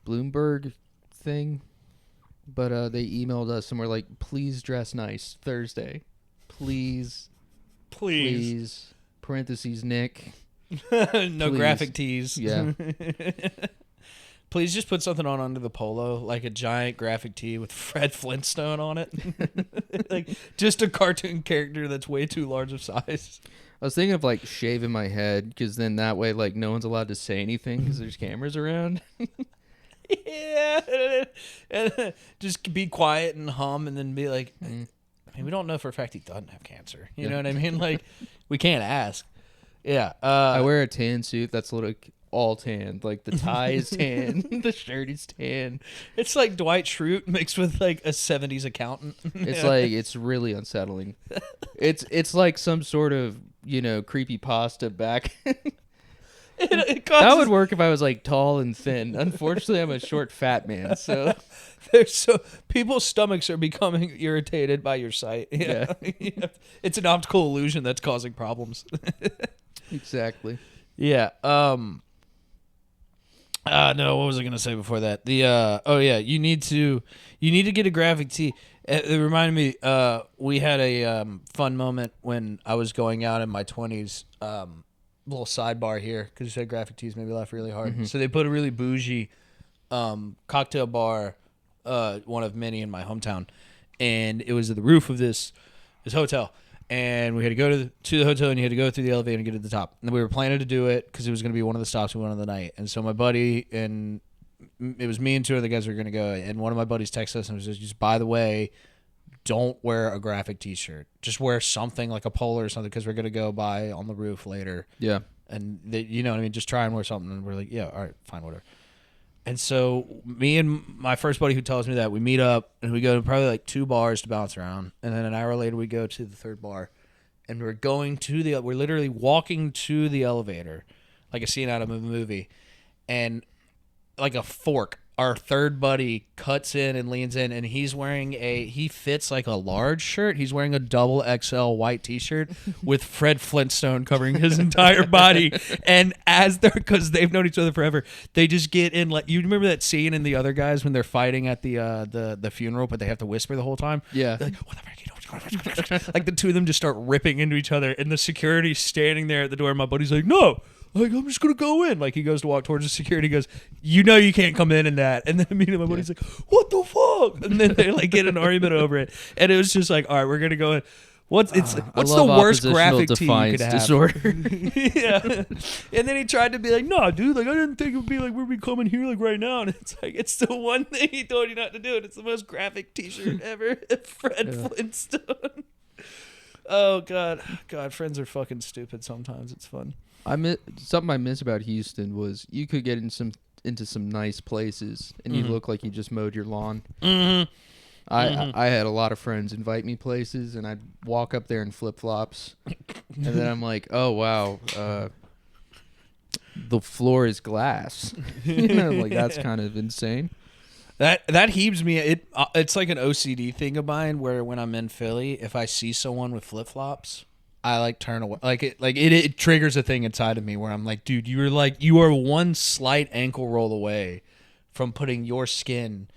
Bloomberg thing, but they emailed us and were like, "Please dress nice Thursday, please, please." Parentheses Nick. No Please. graphic tees. Yeah. Please just put something on under the polo, like a giant graphic tee with Fred Flintstone on it. Like just a cartoon character that's way too large of size. I was thinking of like shaving my head because then that way like no one's allowed to say anything because there's cameras around. Yeah. And just be quiet and hum and then be like, I mean, we don't know for a fact he doesn't have cancer. You know what I mean? Like, we can't ask. Yeah. I wear a tan suit that's like all tan. Like the tie is tan, the shirt is tan. It's like Dwight Schrute mixed with like a 70s accountant. It's like it's really unsettling. It's like some sort of creepy pasta back. That would work if I was like tall and thin. Unfortunately, I'm a short, fat man. So people's stomachs are becoming irritated by your sight. Yeah. It's an optical illusion that's causing problems. Exactly. Yeah. No, what was I gonna say before that? You need to get a graphic tee. It reminded me. We had a fun moment when I was going out in my 20s. Little sidebar here because you said graphic tees made me laugh really hard. Mm-hmm. So they put a really bougie cocktail bar, one of many in my hometown, and it was at the roof of this hotel. And we had to go to the hotel, and you had to go through the elevator and get to the top. And we were planning to do it because it was going to be one of the stops we went on the night. And so my buddy and it was me and two other guys were going to go. And one of my buddies texted us and was just by the way, don't wear a graphic T-shirt. Just wear something like a polo or something because we're going to go by on the roof later. Yeah. And you know what I mean? Just try and wear something. And we're like, yeah, all right, fine, whatever. And so me and my first buddy who tells me that, we meet up and we go to probably like 2 bars to bounce around. And then an hour later we go to the 3rd bar. And we're literally walking to the elevator like a scene out of a movie. And like a fork, our 3rd buddy cuts in and leans in, and he fits like a large shirt. He's wearing a double XL white T-shirt with Fred Flintstone covering his entire body. And because they've known each other forever, they just get in like, you remember that scene in The Other Guys when they're fighting at the funeral, but they have to whisper the whole time? Yeah. They're like, what the heck, like the two of them just start ripping into each other, and the security's standing there at the door, and my buddy's like, no. Like, I'm just going to go in. Like, he goes to walk towards the security. He goes, you can come in that. And then immediately my buddy's like, what the fuck? And then they, like, get an argument over it. And it was just like, all right, we're going to go in. What's the worst graphic tee you could have? Disorder. Yeah. And then he tried to be like, no, dude, like, I didn't think it would be like, we're coming here, like, right now. And it's like, it's the one thing he told you not to do. And it's the most graphic T-shirt ever. Fred Flintstone. Oh, God. God, friends are fucking stupid sometimes. It's fun. Something I miss about Houston was you could get into some nice places and you look like you just mowed your lawn. Mm-hmm. I had a lot of friends invite me places and I'd walk up there in flip-flops and then I'm like, oh wow, the floor is glass. Like that's kind of insane. That heaves me. It's like an OCD thing of mine where when I'm in Philly, if I see someone with flip-flops, I like turn away. It triggers a thing inside of me where I'm like, dude, you are one slight ankle roll away from putting your skin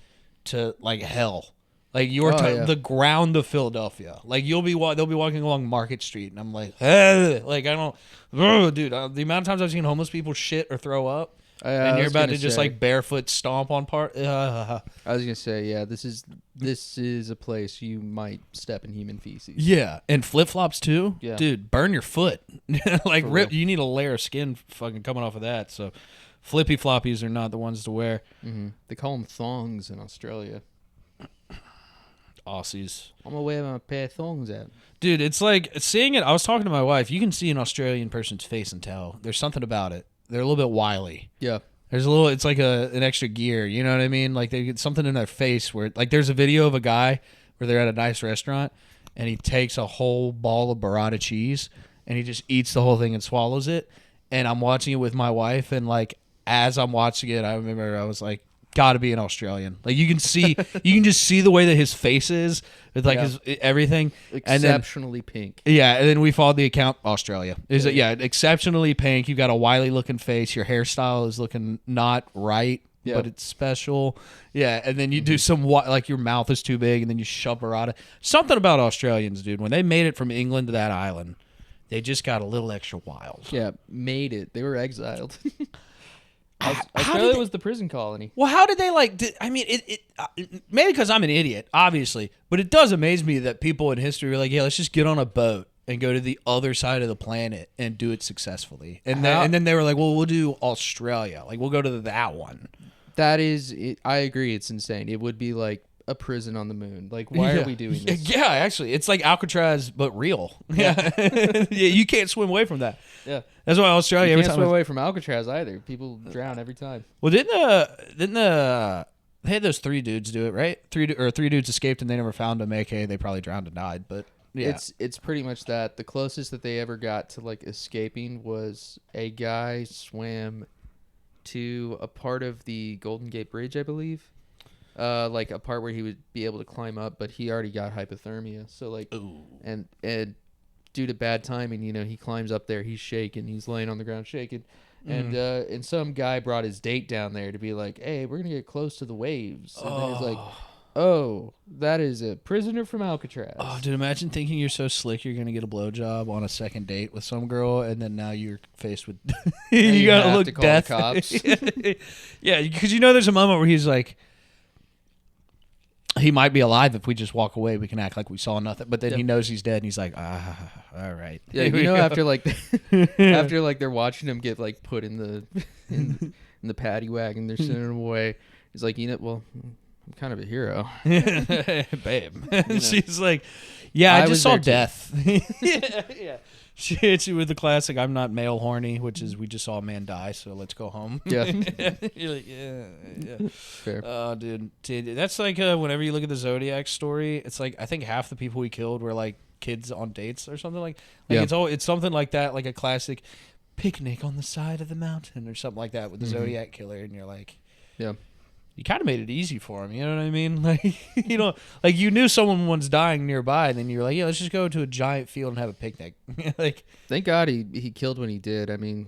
to like hell. Like the ground of Philadelphia. Like they'll be walking along Market Street and I'm like, like I don't, dude. The amount of times I've seen homeless people shit or throw up. And you're about to just like barefoot stomp on part. I was gonna say, yeah, this is a place you might step in human feces. Yeah, and flip flops too. Yeah, dude, burn your foot. Like rip, you need a layer of skin fucking coming off of that. So, flippy floppies are not the ones to wear. Mm-hmm. They call them thongs in Australia. Aussies. I'm gonna wear my pair of thongs out. Dude, it's like seeing it. I was talking to my wife. You can see an Australian person's face and tell there's something about it. They're a little bit wily. Yeah. It's like an extra gear, you know what I mean? Like they get something in their face where, like there's a video of a guy where they're at a nice restaurant and he takes a whole ball of burrata cheese and he just eats the whole thing and swallows it. And I'm watching it with my wife and like, as I'm watching it, I remember I was like, gotta be an Australian. Like you can just see the way that his face is with like his everything. Exceptionally pink. Yeah, and then we followed the account Australia. Exceptionally pink. You've got a wily looking face. Your hairstyle is looking not right. Yeah. but it's special. Yeah, and then you do some like your mouth is too big, and then you shove burrata. Something about Australians, dude. When they made it from England to that island, they just got a little extra wild. Yeah, made it. They were exiled. How Australia did was the prison colony. Well, how did they like? I mean, maybe because I'm an idiot, obviously, but it does amaze me that people in history were like, "Yeah, let's just get on a boat and go to the other side of the planet and do it successfully." And then they were like, "Well, we'll do Australia. Like, we'll go to that one." That is, I agree. It's insane. It would be like a prison on the moon. Like, why are we doing this? Yeah, actually, it's like Alcatraz but real. Yeah, yeah, you can't swim away from that. Yeah, that's why Australia. you Every can't time swim away from Alcatraz either. People drown every time. Well, didn't they had those 3 dudes do it, right? 3 dudes escaped and they never found them. AKA they probably drowned and died. But yeah, it's pretty much that. The closest that they ever got to like escaping was a guy swam to a part of the Golden Gate Bridge, I believe. Like a part where he would be able to climb up, but he already got hypothermia. So like, and due to bad timing, he climbs up there, he's shaking, he's laying on the ground shaking, and some guy brought his date down there to be like, hey, we're gonna get close to the waves. And then he's like, oh, that is a prisoner from Alcatraz. Oh, dude, imagine thinking you're so slick you're going to get a blowjob on a second date with some girl, and then now you're faced with... you got to look call death. the cops. Yeah, because there's a moment where he's like, he might be alive if we just walk away. We can act like we saw nothing. But then he knows he's dead, and he's like, all right. Yeah, after like they're watching him get like put in the in the paddy wagon, they're sending him away. He's like, well, I'm kind of a hero. Babe. She's like, yeah, I just saw death. Yeah. She hits you with the classic, I'm not male horny, which is we just saw a man die, so let's go home. Yeah. You're like, yeah. Fair. Oh, dude. That's like whenever you look at the Zodiac story, it's like I think half the people he killed were like kids on dates or something like it's something like that, like a classic picnic on the side of the mountain or something like that with the Zodiac killer, and you're like, yeah. You kind of made it easy for him, you know what I mean? Like, like you knew someone was dying nearby, and then you're like, yeah, let's just go to a giant field and have a picnic. Like, thank God he killed when he did. I mean,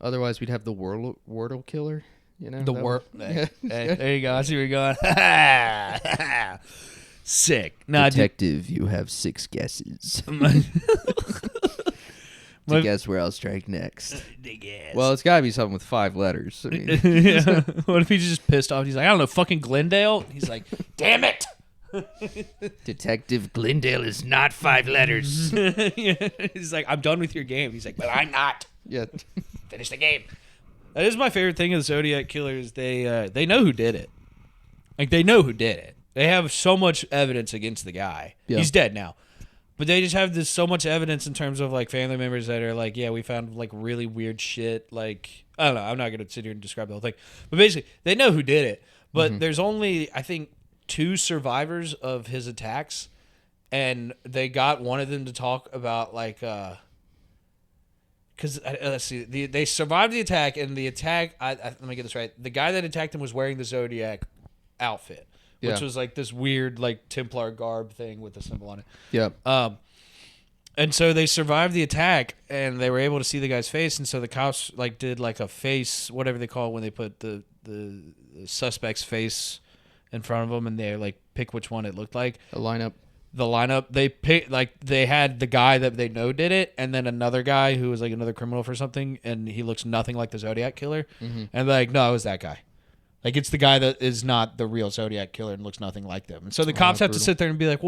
otherwise we'd have the Wordle killer. The Hey, there you go. I see where you're going. Sick. Detective, you have 6 guesses. To guess where I'll strike next. Well, it's got to be something with 5 letters. I mean, yeah. What if he's just pissed off? He's like, I don't know, fucking Glendale? He's like, damn it. Detective Glendale is not 5 letters. Yeah. He's like, I'm done with your game. He's like, but I'm not. Yeah. Finish the game. That is my favorite thing of the Zodiac Killers. They know who did it. Like, they know who did it. They have so much evidence against the guy. Yeah. He's dead now. But they just have so much evidence in terms of like family members that are like, yeah, we found like really weird shit. Like, I don't know. I'm not going to sit here and describe the whole thing. But basically, they know who did it. But there's only, I think, 2 survivors of his attacks. And they got one of them to talk about like, because let's see, they survived the attack. And the attack, let me get this right. The guy that attacked him was wearing the Zodiac outfit. Which was like this weird like Templar garb thing with the symbol on it. Yeah. And so they survived the attack, and they were able to see the guy's face. And so the cops like did like a face, whatever they call it when they put the suspect's face in front of them, and they like pick which one it looked like. The lineup. They picked like they had the guy that they know did it, and then another guy who was like another criminal for something, and he looks nothing like the Zodiac killer. And they're like, no, it was that guy. Like, it's the guy that is not the real Zodiac killer and looks nothing like them. And so the cops have to sit there and be like,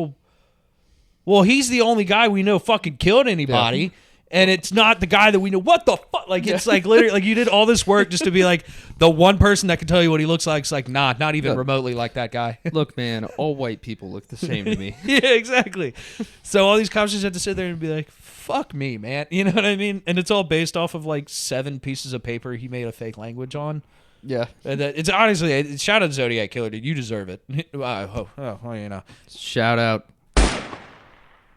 well, he's the only guy we know fucking killed anybody, Yeah. and it's not the guy that we know. What the fuck? Like, it's like literally, like, you did all this work just to be like, the one person that can tell you what he looks like is like, not even remotely like that guy. Look, man, all white people look the same to me. Yeah, exactly. So all these cops just have to sit there and be like, fuck me, man. You know what I mean? And it's all based off of like 7 pieces of paper he made a fake language on. Yeah. It's honestly, shout out to Zodiac Killer, dude. You deserve it. You know. Shout out.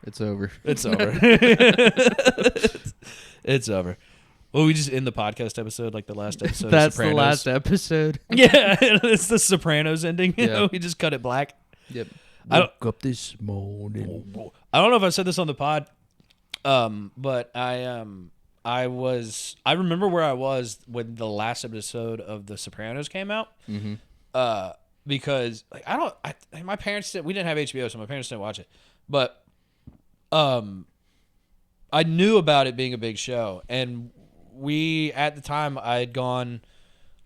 It's over. It's over. It's over. Well, we just end the podcast episode like the last episode That's of Sopranos. the last episode. Yeah, it's the Sopranos ending. You know, we just cut it black. Yep. Woke up this morning. I don't know if I said this on the pod, but I I remember where I was when the last episode of The Sopranos came out. Mm-hmm. Because like my parents we didn't have HBO, so my parents didn't watch it. But I knew about it being a big show, and at the time I had gone.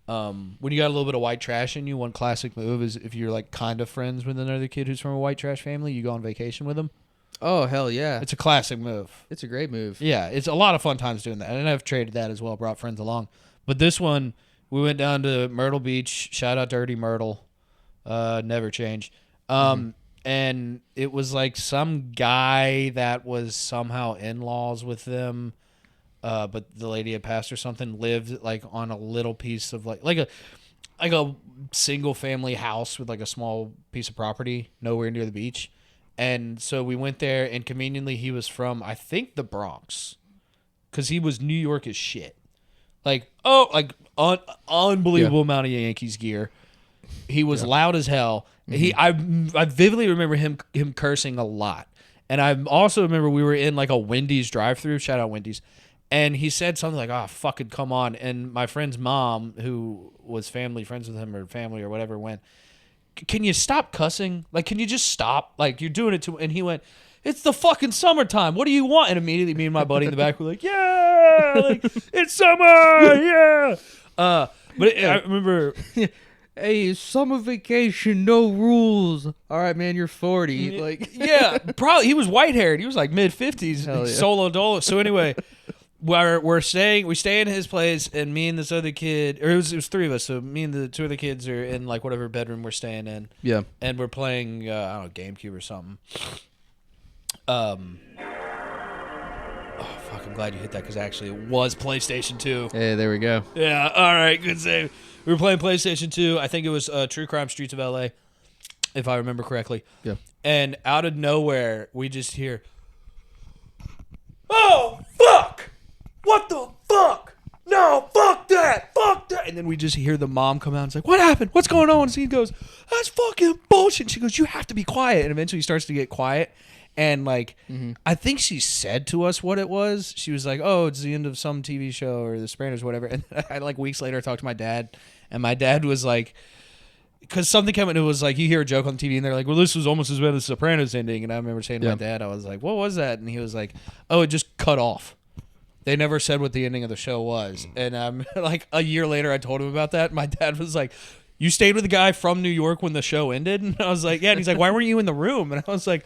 When you got a little bit of white trash in you, one classic move is if you're like kind of friends with another kid who's from a white trash family, you go on vacation with them. Oh, hell yeah. It's a classic move. It's a great move. Yeah, it's a lot of fun times doing that. And I've traded that as well, brought friends along. But this one, we went down to Myrtle Beach. Shout out Dirty Myrtle. Never change. And it was like some guy that was somehow in-laws with them. But the lady had passed or something, lived like on a little piece of like a single family house with like a small piece of property nowhere near the beach. And so we went there, and conveniently he was from, I think, the Bronx, because he was New York as shit. Like, unbelievable amount of Yankees gear. He was loud as hell. Mm-hmm. I vividly remember him cursing a lot. And I also remember we were in like a Wendy's drive-thru. Shout out Wendy's. And he said something like, "Oh, fucking come on." And my friend's mom, who was friends with him or family or whatever, went, "Can you stop cussing? Like, can you just stop? Like, you're doing it to..." And he went, "It's the fucking summertime. What do you want?" And immediately me and my buddy in the back were like, "Yeah, like, it's summer, yeah." I remember... Hey, summer vacation, no rules. All right, man, you're 40. Like, yeah, probably. He was white-haired. He was like mid-50s, yeah. solo dolo. So anyway... we stay in his place, and me and this other kid, or it was three of us, so me and the two other kids are in like whatever bedroom we're staying in. Yeah. And we're playing, I don't know, GameCube or something. Oh, fuck, I'm glad you hit that, because actually it was PlayStation 2. Hey, there we go. Yeah, all right, good save. We were playing PlayStation 2. I think it was True Crime Streets of L.A., if I remember correctly. Yeah. And out of nowhere, we just hear, "Oh, fuck! What the fuck? No, fuck that! Fuck that!" And then we just hear the mom come out and it's like, "What happened? What's going on?" And he goes, "That's fucking bullshit." And she goes, "You have to be quiet." And eventually he starts to get quiet. And like, I think she said to us what it was. She was like, "Oh, it's the end of some TV show or The Sopranos," whatever. And I like weeks later talked to my dad, and my dad was like, because something came and it was like, you hear a joke on TV and they're like, "Well, this was almost as bad as The Sopranos ending." And I remember saying to my dad, I was like, "What was that?" And he was like, "Oh, it just cut off. They never said what the ending of the show was." And like a year later, I told him about that. My dad was like, "You stayed with the guy from New York when the show ended?" And I was like, "Yeah." And he's like, "Why weren't you in the room?" And I was like,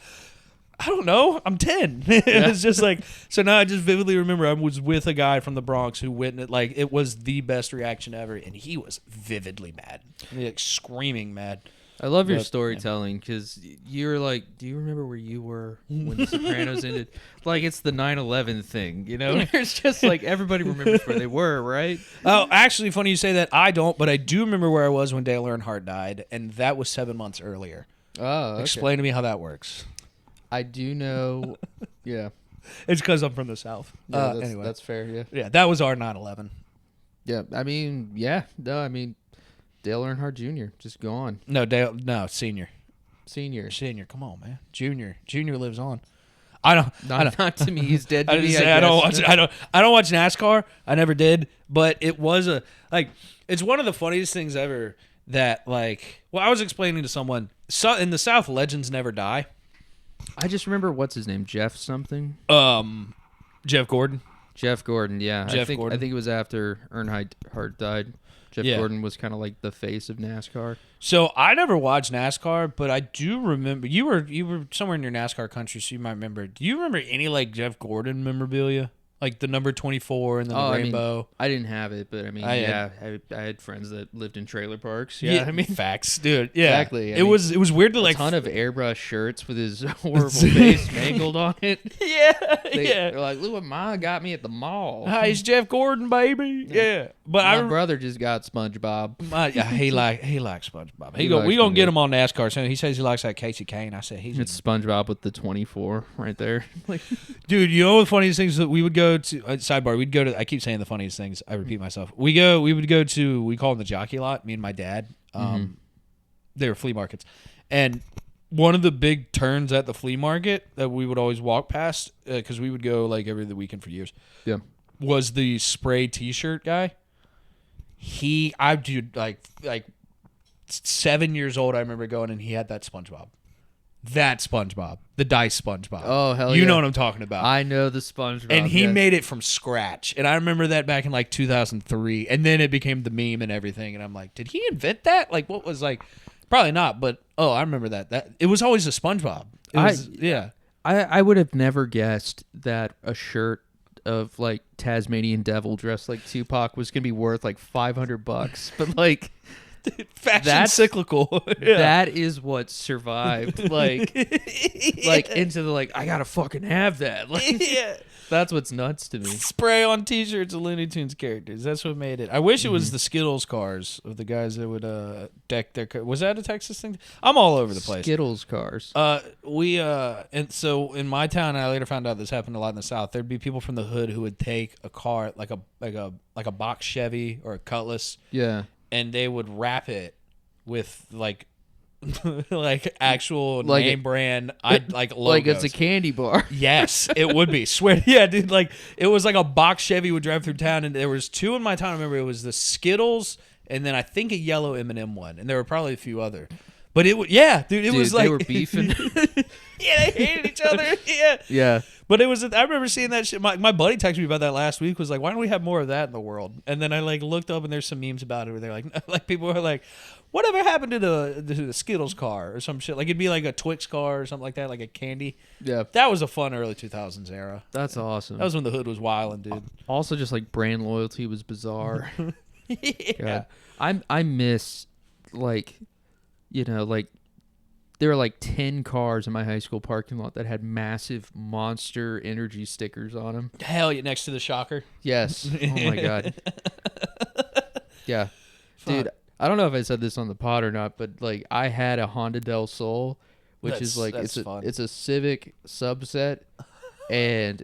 "I don't know. I'm 10. It's just like, so now I just vividly remember I was with a guy from the Bronx who witnessed, like, it was the best reaction ever. And he was vividly mad. Like, screaming mad. I love your storytelling, because you're like, do you remember where you were when The Sopranos ended? Like, it's the 9/11 thing, you know? It's just like everybody remembers where they were, right? Oh, actually, funny you say that. I don't, but I do remember where I was when Dale Earnhardt died, and that was 7 months earlier. Oh, okay. Explain to me how that works. I do know. Yeah. It's because I'm from the South. Yeah, Anyway. that's fair, yeah. Yeah, that was our 9/11. Yeah, I mean, yeah. No, I mean, Dale Earnhardt Jr. just gone. No, senior. Senior, come on, man. Junior lives on. Not to me. He's dead to me. I don't watch NASCAR. I never did, but it was it's one of the funniest things ever that like. Well, I was explaining to someone. So in the South, legends never die. I just remember what's his name, Jeff something. Jeff Gordon. Jeff Gordon, yeah. Jeff I think Gordon. it was after Earnhardt died. Jeff Gordon was kind of like the face of NASCAR. So I never watched NASCAR, but I do remember you were somewhere in your NASCAR country, so you might remember. Do you remember any like Jeff Gordon memorabilia? Like the number 24 and then the rainbow. I didn't have it, but I mean, I had friends that lived in trailer parks. Yeah, I mean, facts, dude. Yeah, exactly. It was weird to like a ton of airbrush shirts with his horrible face mangled on it. They're like, "Look what Ma got me at the mall." Hi, it's Jeff Gordon, baby. Yeah, but my brother just got SpongeBob. He likes SpongeBob. We gonna get him on NASCAR soon. He says he likes that Casey Kane. I said it's SpongeBob with the 24 right there. Like, dude, you know the funniest things that we would go to sidebar. We'd go to. I keep saying the funniest things. I repeat myself. We would go to. We call them the jockey lot. Me and my dad. They were flea markets, and one of the big turns at the flea market that we would always walk past because we would go like every other weekend for years. Yeah. was the spray T-shirt guy. I dude, like 7 years old. I remember going and he had that SpongeBob. That SpongeBob, the dice SpongeBob. Oh, hell you yeah. know what I'm talking about. I know the SpongeBob. And he yes. made it from scratch. And I remember that back in like 2003. And then it became the meme and everything. And I'm like, did he invent that? Like, what was like, probably not. But, I remember that. It was always a SpongeBob. Yeah. I would have never guessed that a shirt of like Tasmanian Devil dressed like Tupac was going to be worth like $500. But like... Fashion cyclical. Yeah. That is what survived. Like into the like, I gotta fucking have that. Like, yeah. That's what's nuts to me. Spray on T-shirts of Looney Tunes characters. That's what made it. I wish it was the Skittles cars of the guys that would deck their. Was that a Texas thing? I'm all over the place. Skittles cars. And so in my town, I later found out this happened a lot in the South. There'd be people from the hood who would take a car like a box Chevy or a Cutlass. Yeah. And they would wrap it with like actual like name brand like logos. Like it's a candy bar. Yes, it would be. Swear, yeah, dude. Like it was like a box Chevy would drive through town, and there was two in my town. I remember it was the Skittles, and then I think a yellow M&M one, and there were probably a few other. But it was, yeah, dude. It was like they were beefing. Yeah, they hated each other. Yeah, yeah. But it was. I remember seeing that shit. My buddy texted me about that last week. Was like, why don't we have more of that in the world? And then I like looked up, and there's some memes about it where they're like people are like, whatever happened to the Skittles car or some shit? Like it'd be like a Twix car or something like that, like a candy. Yeah, that was a fun early 2000s era. That's awesome. That was when the hood was wilding, dude. Also, just like brand loyalty was bizarre. Yeah, I miss like, like. There were like 10 cars in my high school parking lot that had massive Monster Energy stickers on them. Hell yeah, next to the shocker. Yes. Oh my God. Yeah. Fuck. Dude, I don't know if I said this on the pod or not, but like I had a Honda Del Sol, which is like it's a Civic subset, and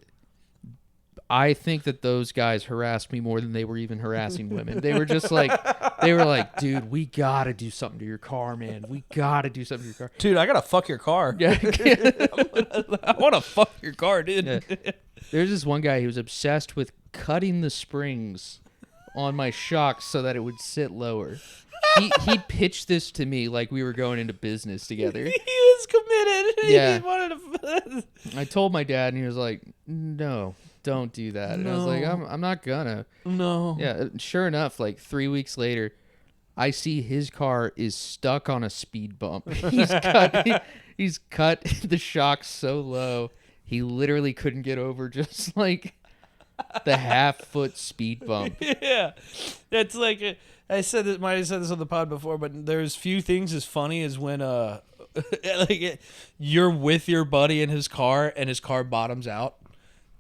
I think that those guys harassed me more than they were even harassing women. They were just like, dude, we gotta do something to your car, man. We gotta do something to your car. Dude, I gotta fuck your car. Yeah. I want to fuck your car, dude. Yeah. There's this one guy who was obsessed with cutting the springs on my shocks so that it would sit lower. He pitched this to me like we were going into business together. He was committed. Yeah. He wanted to... I told my dad, and he was like, no. Don't do that. And I was like, I'm not gonna. No. Yeah. Sure enough, like 3 weeks later, I see his car is stuck on a speed bump. He's cut the shocks so low, he literally couldn't get over just like the half-foot speed bump. Yeah. That's like, I said this, might have said this on the pod before, but there's few things as funny as when like you're with your buddy in his car and his car bottoms out.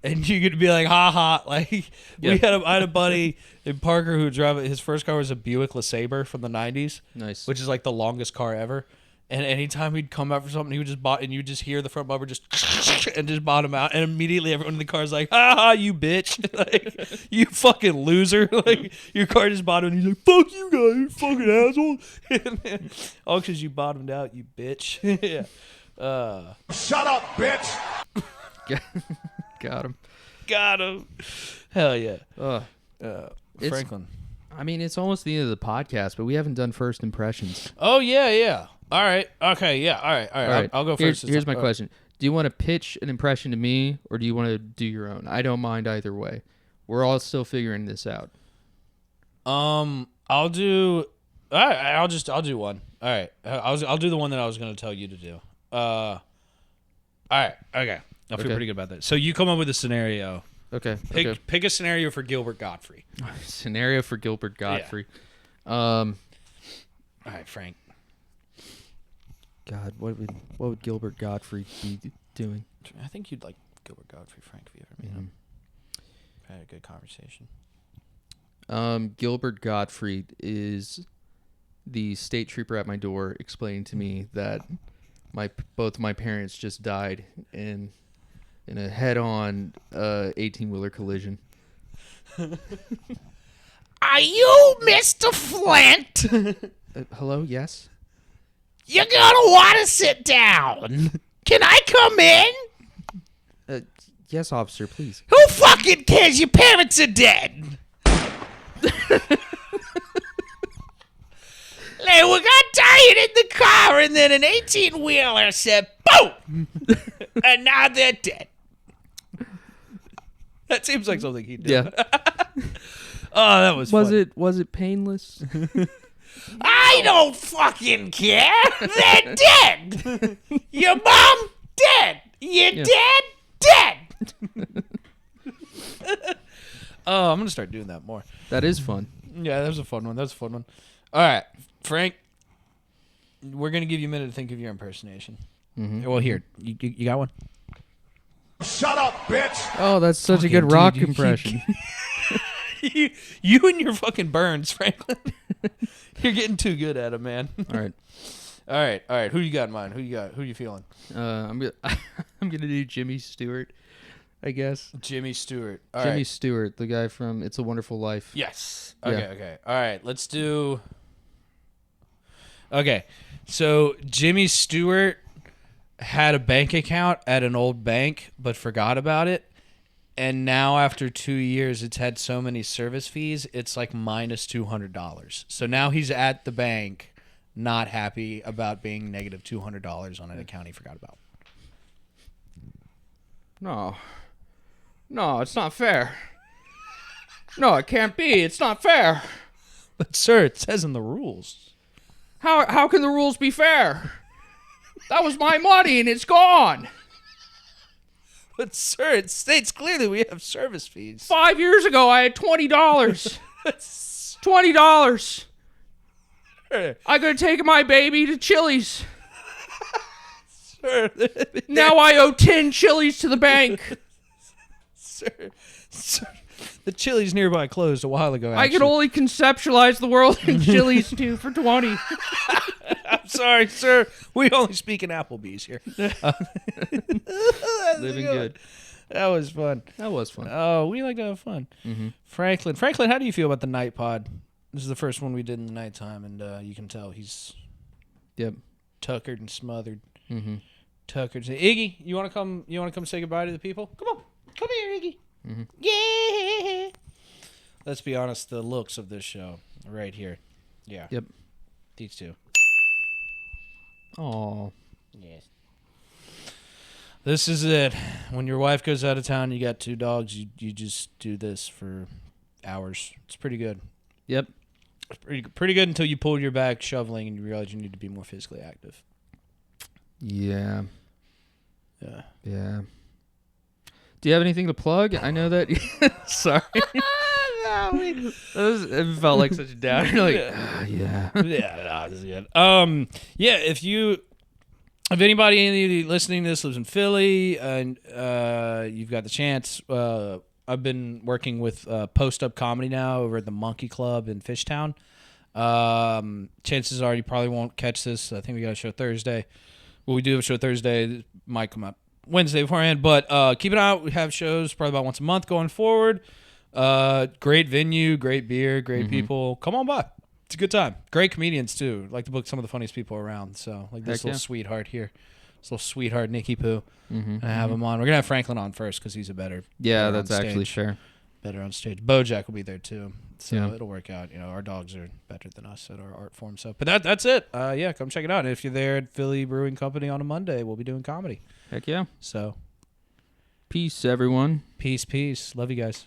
And you could be like, ha ha. Like, I had a buddy in Parker who drove his first car was a Buick LeSabre from the 90s. Nice. Which is like the longest car ever. And anytime he'd come out for something, he would just and you just hear the front bumper just and just bottom out. And immediately everyone in the car is like, ha ha, you bitch. Like, you fucking loser. Like, your car just bottomed. And he's like, fuck you guys, you fucking asshole. All because you bottomed out, you bitch. Yeah. Shut up, bitch. Got him. Hell yeah. Franklin. I mean, it's almost the end of the podcast, but we haven't done first impressions. Oh, yeah. All right. Okay, yeah. All right. I'll go first. Here's my question. Do you want to pitch an impression to me, or do you want to do your own? I don't mind either way. We're all still figuring this out. I'll do... All right, I'll do one. All right. I'll do the one that I was going to tell you to do. All right. Okay. I feel pretty good about that. So you come up with a scenario. Okay. Pick a scenario for Gilbert Gottfried. Scenario for Gilbert Gottfried. Yeah. All right, Frank. God, what would Gilbert Gottfried be doing? I think you'd like Gilbert Gottfried, Frank, if you ever meet him. Had a good conversation. Gilbert Gottfried is the state trooper at my door explaining to me that both my parents just died in a head-on 18-wheeler collision. Are you Mr. Flint? Hello, yes? You're gonna want to sit down. Can I come in? Yes, officer, please. Who fucking cares? Your parents are dead. Like, we got tired in the car, and then an 18-wheeler said, boom! And now they're dead. That seems like something he'd do. Yeah. Oh, that was fun. Was it painless? I don't fucking care. They're dead. Your mom, dead. Your dad, dead. Oh, I'm going to start doing that more. That is fun. Yeah, that was a fun one. All right, Frank, we're going to give you a minute to think of your impersonation. Mm-hmm. Well, here, you got one? Shut up, bitch! Oh, that's such a Fucking good rock dude, impression. you and your fucking burns, Franklin. You're getting too good at it, man. All All right. Who you got in mind? Who you feeling? I'm gonna do Jimmy Stewart, I guess. Jimmy Stewart. Jimmy Stewart, the guy from It's a Wonderful Life. Yes. Yeah. Okay. All right. Let's do. Okay. So Jimmy Stewart had a bank account at an old bank, but forgot about it. And now after 2 years, it's had so many service fees, it's like minus $200. So now he's at the bank, not happy about being negative $200 on an account he forgot about. No, it's not fair. No, it can't be. It's not fair. But sir, it says in the rules. How can the rules be fair? That was my money and it's gone. But sir, it states clearly we have service fees. 5 years ago, I had $20. $20. I could have taken my baby to Chili's. Sir, Now I owe 10 Chili's to the bank. sir, the Chili's nearby closed a while ago. I Actually. can only conceptualize the world in Chili's 2 for 20. I'm sorry, sir. We only speak in Applebee's here. Living good. That was fun. That was fun. Oh, we like to have fun. Mm-hmm. Franklin, how do you feel about the night pod? This is the first one we did in the nighttime, and you can tell he's Yep. tuckered and smothered. Mm-hmm. Tuckered. Iggy, you want to come? You want to come say goodbye to the people? Come here, Iggy. Mm-hmm. Yeah. Let's be honest. The looks of this show, right here. Yeah. Yep. These two. Oh. Yes. This is it. When your wife goes out of town, you got 2 dogs. You just do this for hours. It's pretty good. Yep. It's pretty good until you pull your back shoveling and you realize you need to be more physically active. Yeah. Yeah. Yeah. Do you have anything to plug? I know that. Sorry. It felt like such a downer. Like, yeah. Yeah, this is good. Yeah, if anybody listening to this lives in Philly and you've got the chance, I've been working with Post Up Comedy now over at the Monkey Club in Fishtown. Chances are you probably won't catch this. I think we got a show Thursday. Well, we do have a show Thursday. It might come up Wednesday beforehand, but keep an eye out. We have shows probably about once a month going forward. Great venue, great beer, great people. Come on by. It's a good time. Great comedians too. Like to book some of the funniest people around. So like this Heck little yeah. sweetheart here, this little sweetheart Nicky Poo. Mm-hmm. I have him on. We're gonna have Franklin on first because he's a better. Yeah, better that's on actually stage. fair. Better on stage. Bojack will be there too. So Yeah. it'll work out. You know, our dogs are better than us at our art form. So, but that's it. Yeah, come check it out. And if you're there at Philly Brewing Company on a Monday, we'll be doing comedy. Heck yeah. So, Peace, everyone. peace. Love you guys.